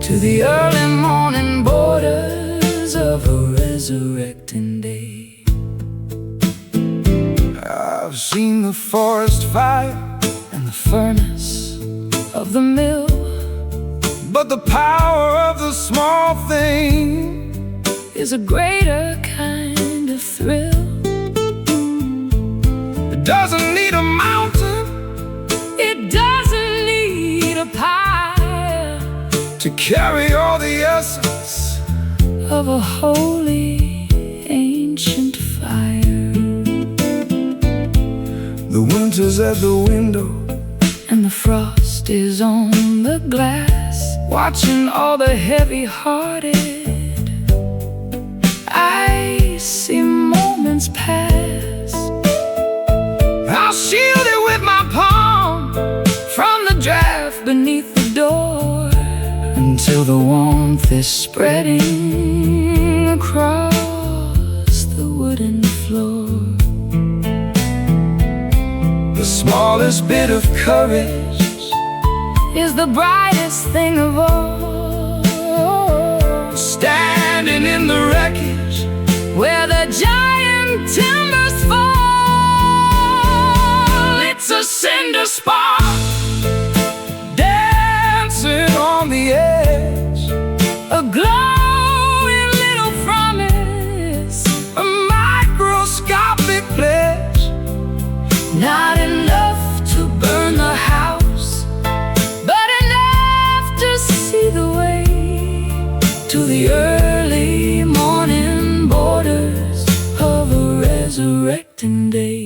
to the early morning borders of a resurrecting day. I've seen the forest fire and the furnace of the mill, but the power of the small thing is a greater kind of thrill. It doesn't need a mountain, it doesn't need a pile to carry all the essence of a holy ancient fire. The winter's at the window and the frost is on the glass, watching all the heavy-hearted icy moments pass. I'll shield it with my palm from the draft beneath the door, until the warmth is spreading across the wooden floor. The smallest bit of courage is the brightest thing of all, standing in the wreckage where the giant timbers fall. It's a cinder spark dancing on the edge, a glowing little promise, a microscopic pledge, not enough to burn the house, but enough to see the way to the early morning borders of a resurrecting day.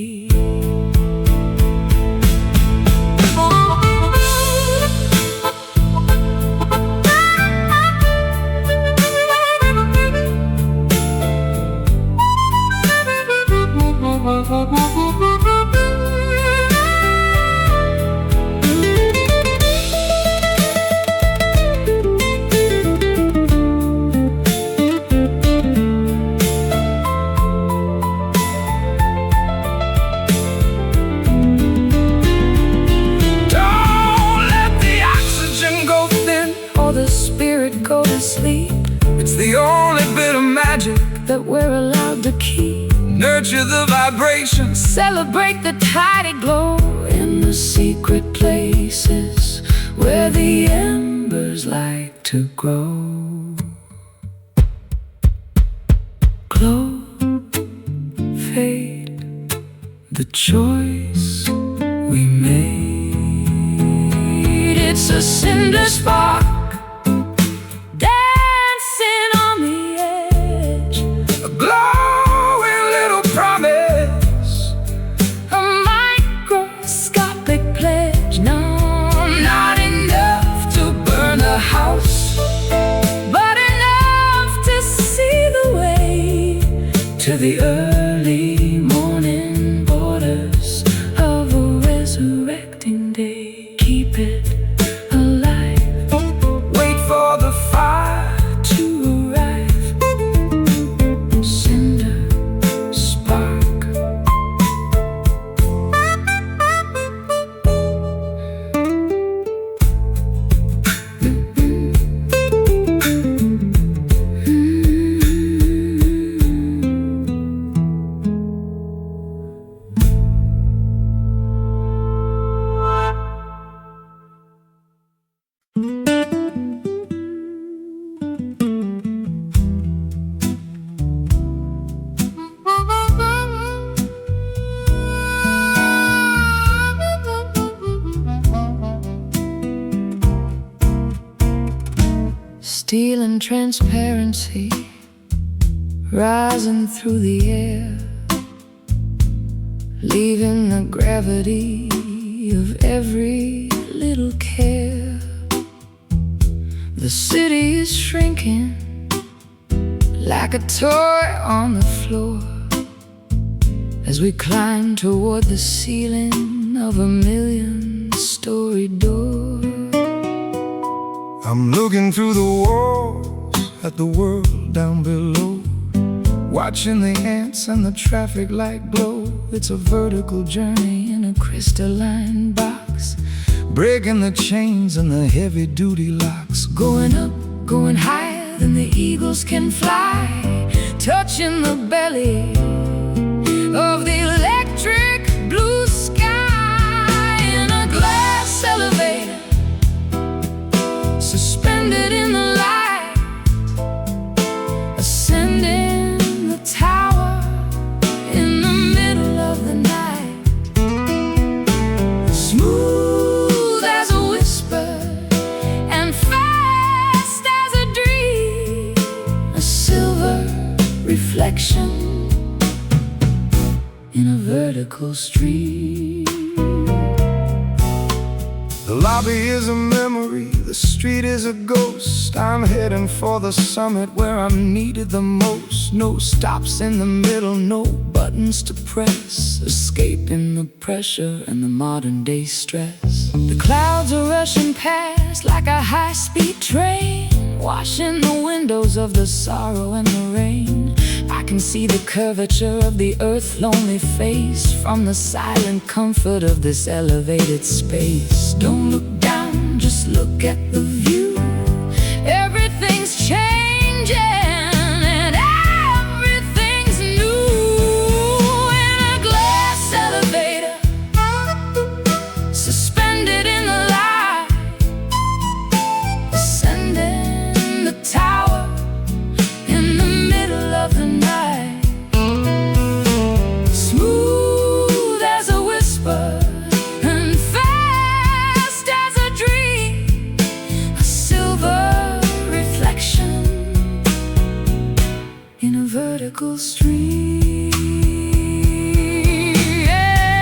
Go to sleep. It's the only bit of magic that we're allowed to keep. Nurture the vibrations, celebrate the tidy glow in the secret places where the embers like to grow. Glow, fade, the choice we made. It's a cinder spark to the early morning borders of a resurrecting day. Keep it alive, wait for the fire to arrive. Cinder spark. and transparency rising through the air, leaving the gravity of every little care. The city is shrinking like a toy on the floor as we climb toward the ceiling of a million-story door. I'm looking through the walls at the world down below, watching the ants and the traffic light glow. It's a vertical journey in a crystalline box, breaking the chains and the heavy-duty locks. Going up, going higher than the eagles can fly, touching the belly of the electric blue sky. In a glass elevator, suspended in the light, ascending the tower in the middle of the night. Smooth as a whisper and fast as a dream, a silver reflection in a vertical stream. The lobby is a memory, the street is a ghost. I'm heading for the summit where I'm needed the most. No stops in the middle, no buttons to press, escaping the pressure and the modern day stress. The clouds are rushing past like a high-speed train, washing the windows of the sorrow and the rain. I can see the curvature of the earth's lonely face from the silent comfort of this elevated space. Don't look down, just look at the view. Everything's changing and everything's new. In a glass elevator, suspended in the light, ascending the tower in the middle of the night. Smooth as a whisper and fast as a dream, a silver reflection in a vertical stream. Yeah.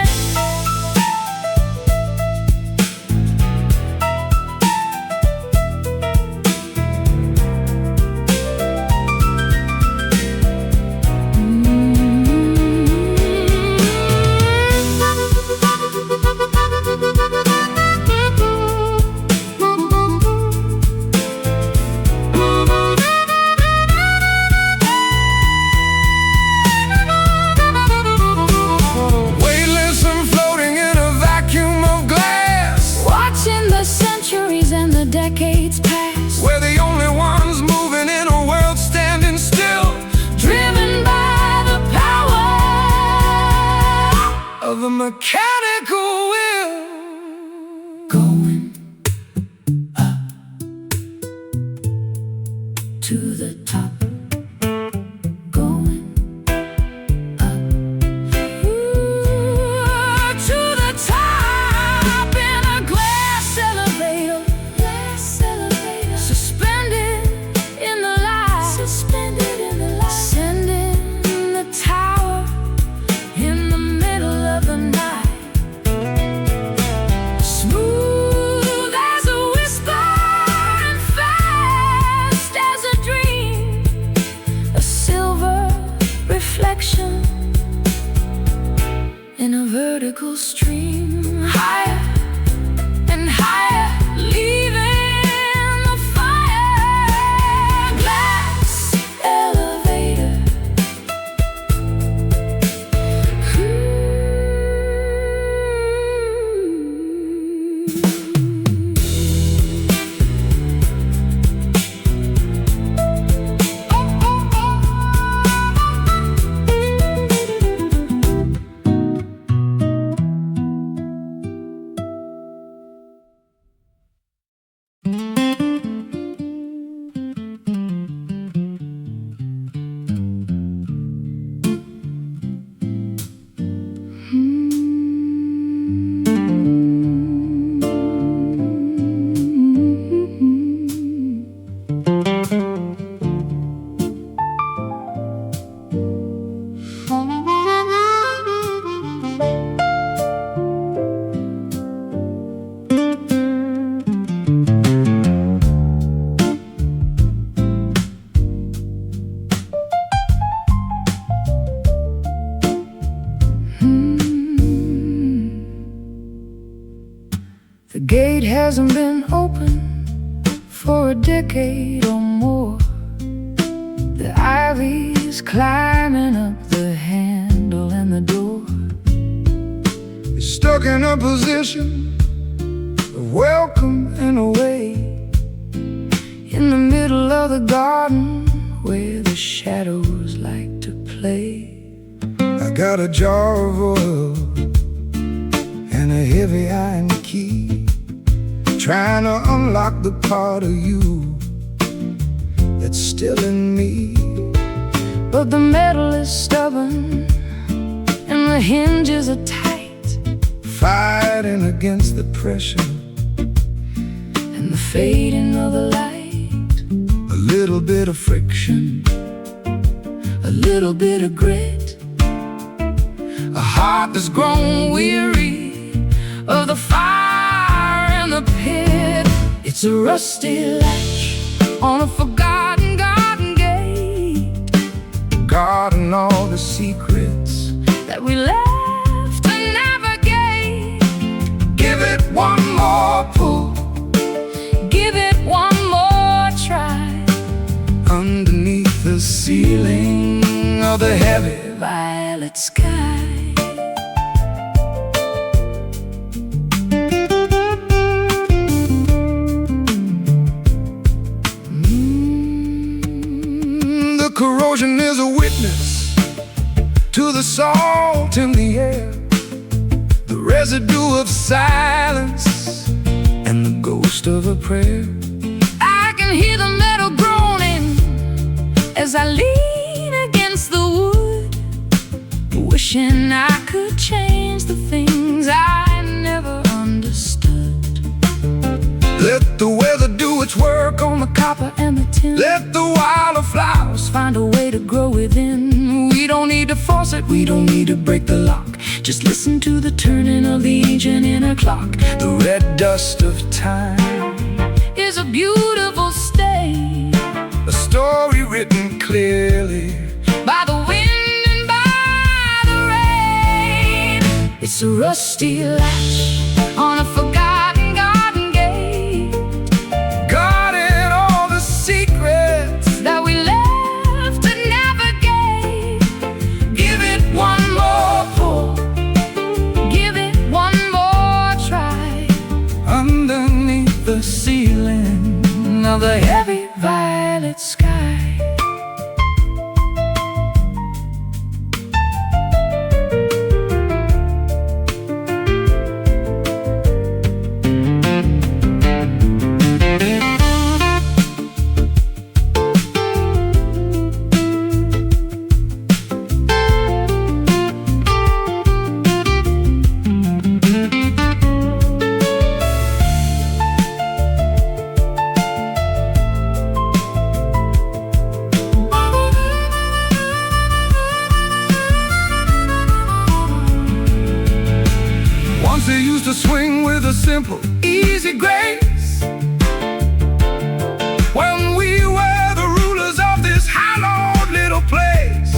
Weightless and floating in a vacuum of glass, Watching the centuries and the decades pass, we're the only ones moving in a world standing still, driven by the power of a mechanical will. going up to the top, going up to the top. In a glass elevator, suspended in the light, ascending the tower in the middle of the night. Smooth as a whisper and fast as a dream, a silver reflection in a vertical stream. Higher and higher, leaving the fire. Glass elevator. hasn't been open for a decade or more. The ivy's climbing up the handle and the door. It's stuck in a position of welcome and away, in the middle of the garden where the shadows like to play. I got a jar of oil and a heavy iron key, trying to unlock the part of you that's still in me. But the metal is stubborn and the hinges are tight, fighting against the pressure and the fading of the light. a little bit of friction, A little bit of grit, a heart that's grown weary of the fire and the pit. It's a rusty latch on a forgotten garden gate, guarding all the secrets that we left to navigate. Give it one more pull, Give it one more try, underneath the ceiling of the heavy violet sky. The corrosion is a witness to the salt in the air, the residue of silence and the ghost of a prayer. I can hear the metal groaning as I lean against the wood, wishing I could change the things I never understood. Let the weather do its work on the Copper and the tin, let the wildflowers find a way to grow within. We don't need to force it, we don't need to break the lock. Just listen to the turning of the ancient inner clock. The red dust of time Is a beautiful stain, a story written clearly by the wind and by the rain. It's a rusty latch on a forgotten garden gate, guarding all the secrets that we left to navigate. Give it one more pull, Give it one more try, underneath the ceiling of the heavy violet sky. They used to swing with a simple, easy grace, when we were the rulers of this hallowed little place.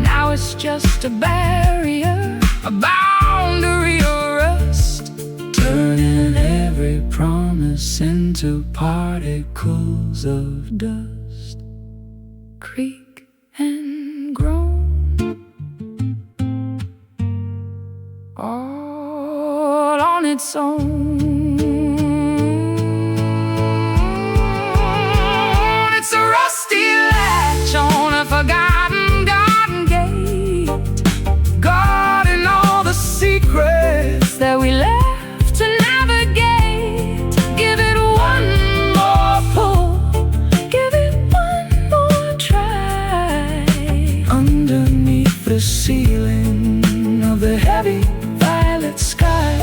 Now it's just a barrier, A boundary of rust, turning every promise into particles of dust. creak and groan, all on its own. It's a rusty latch on a forgotten garden gate, guarding all the secrets that we left to navigate. Give it one more pull, give it one more try, Underneath the ceiling of the heavy violet sky.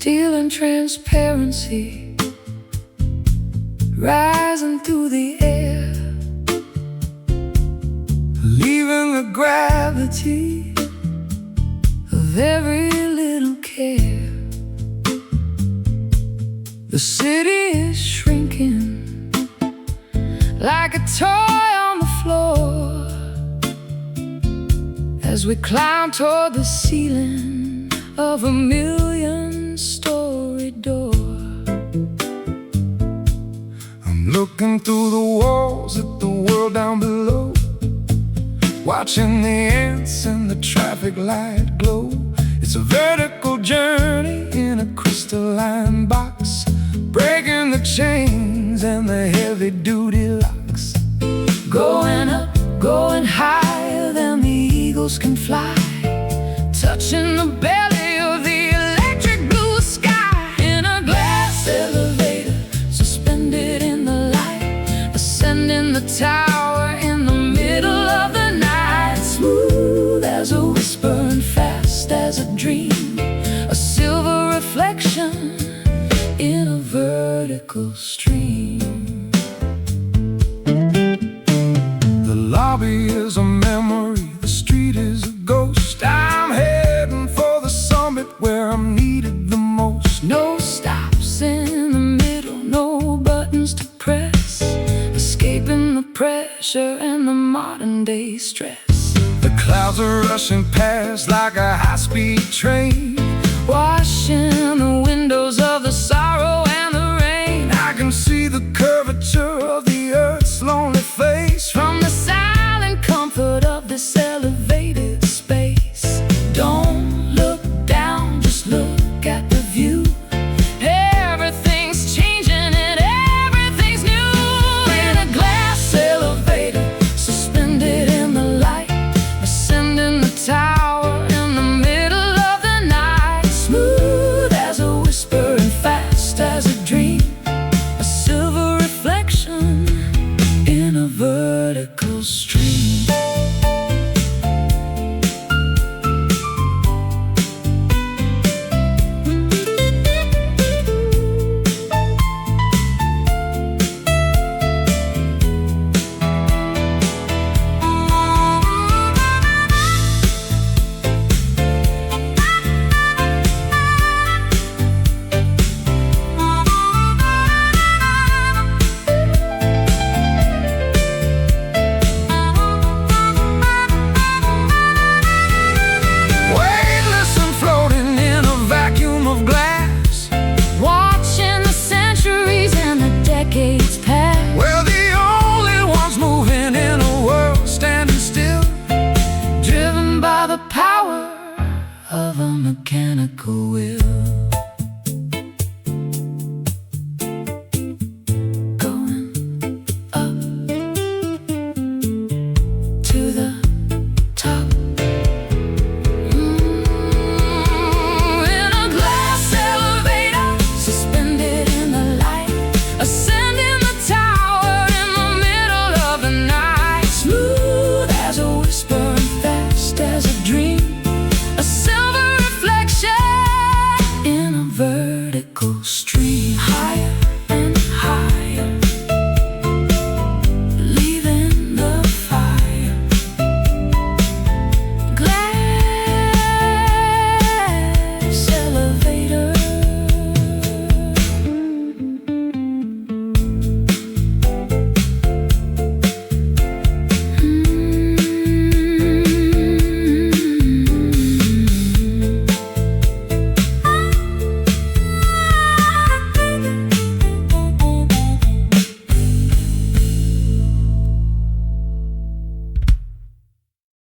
steel and transparency, rising through the air, leaving the gravity of every little care. The city is shrinking like a toy on the floor as we climb toward the ceiling of a 1,000,000-story door. I'm looking through the walls at the world down below, watching the ants in the traffic light glow. It's a vertical journey in a crystalline box, breaking the chains and the heavy-duty locks. Going up, going higher than the eagles can fly, touching the belly of the electric blue sky. In a glass elevator, suspended in the light, ascending the tower in the middle of the night. Smooth as a whisper and fast as a dream, a silver reflection in a vertical stream. The lobby is a memory, the street is a ghost. I'm heading for the summit where I'm needed the most. No stops in the middle, no buttons to press, escaping the pressure and the modern day stress. The clouds are rushing past like a high-speed train, washing the windows of the sorrow and the rain. I can see the curvature of the earth's lonely face from the silent comfort of this elevated space. Don't look down, just look at the view. Everything's changing and everything's new. In a glass elevator, suspended in the light, ascending the tower in the middle of the night. Smooth as a whisper and fast as a dream, a silver reflection in a vertical stream. We're the only ones moving in a world standing still, driven by the power of a mechanical will.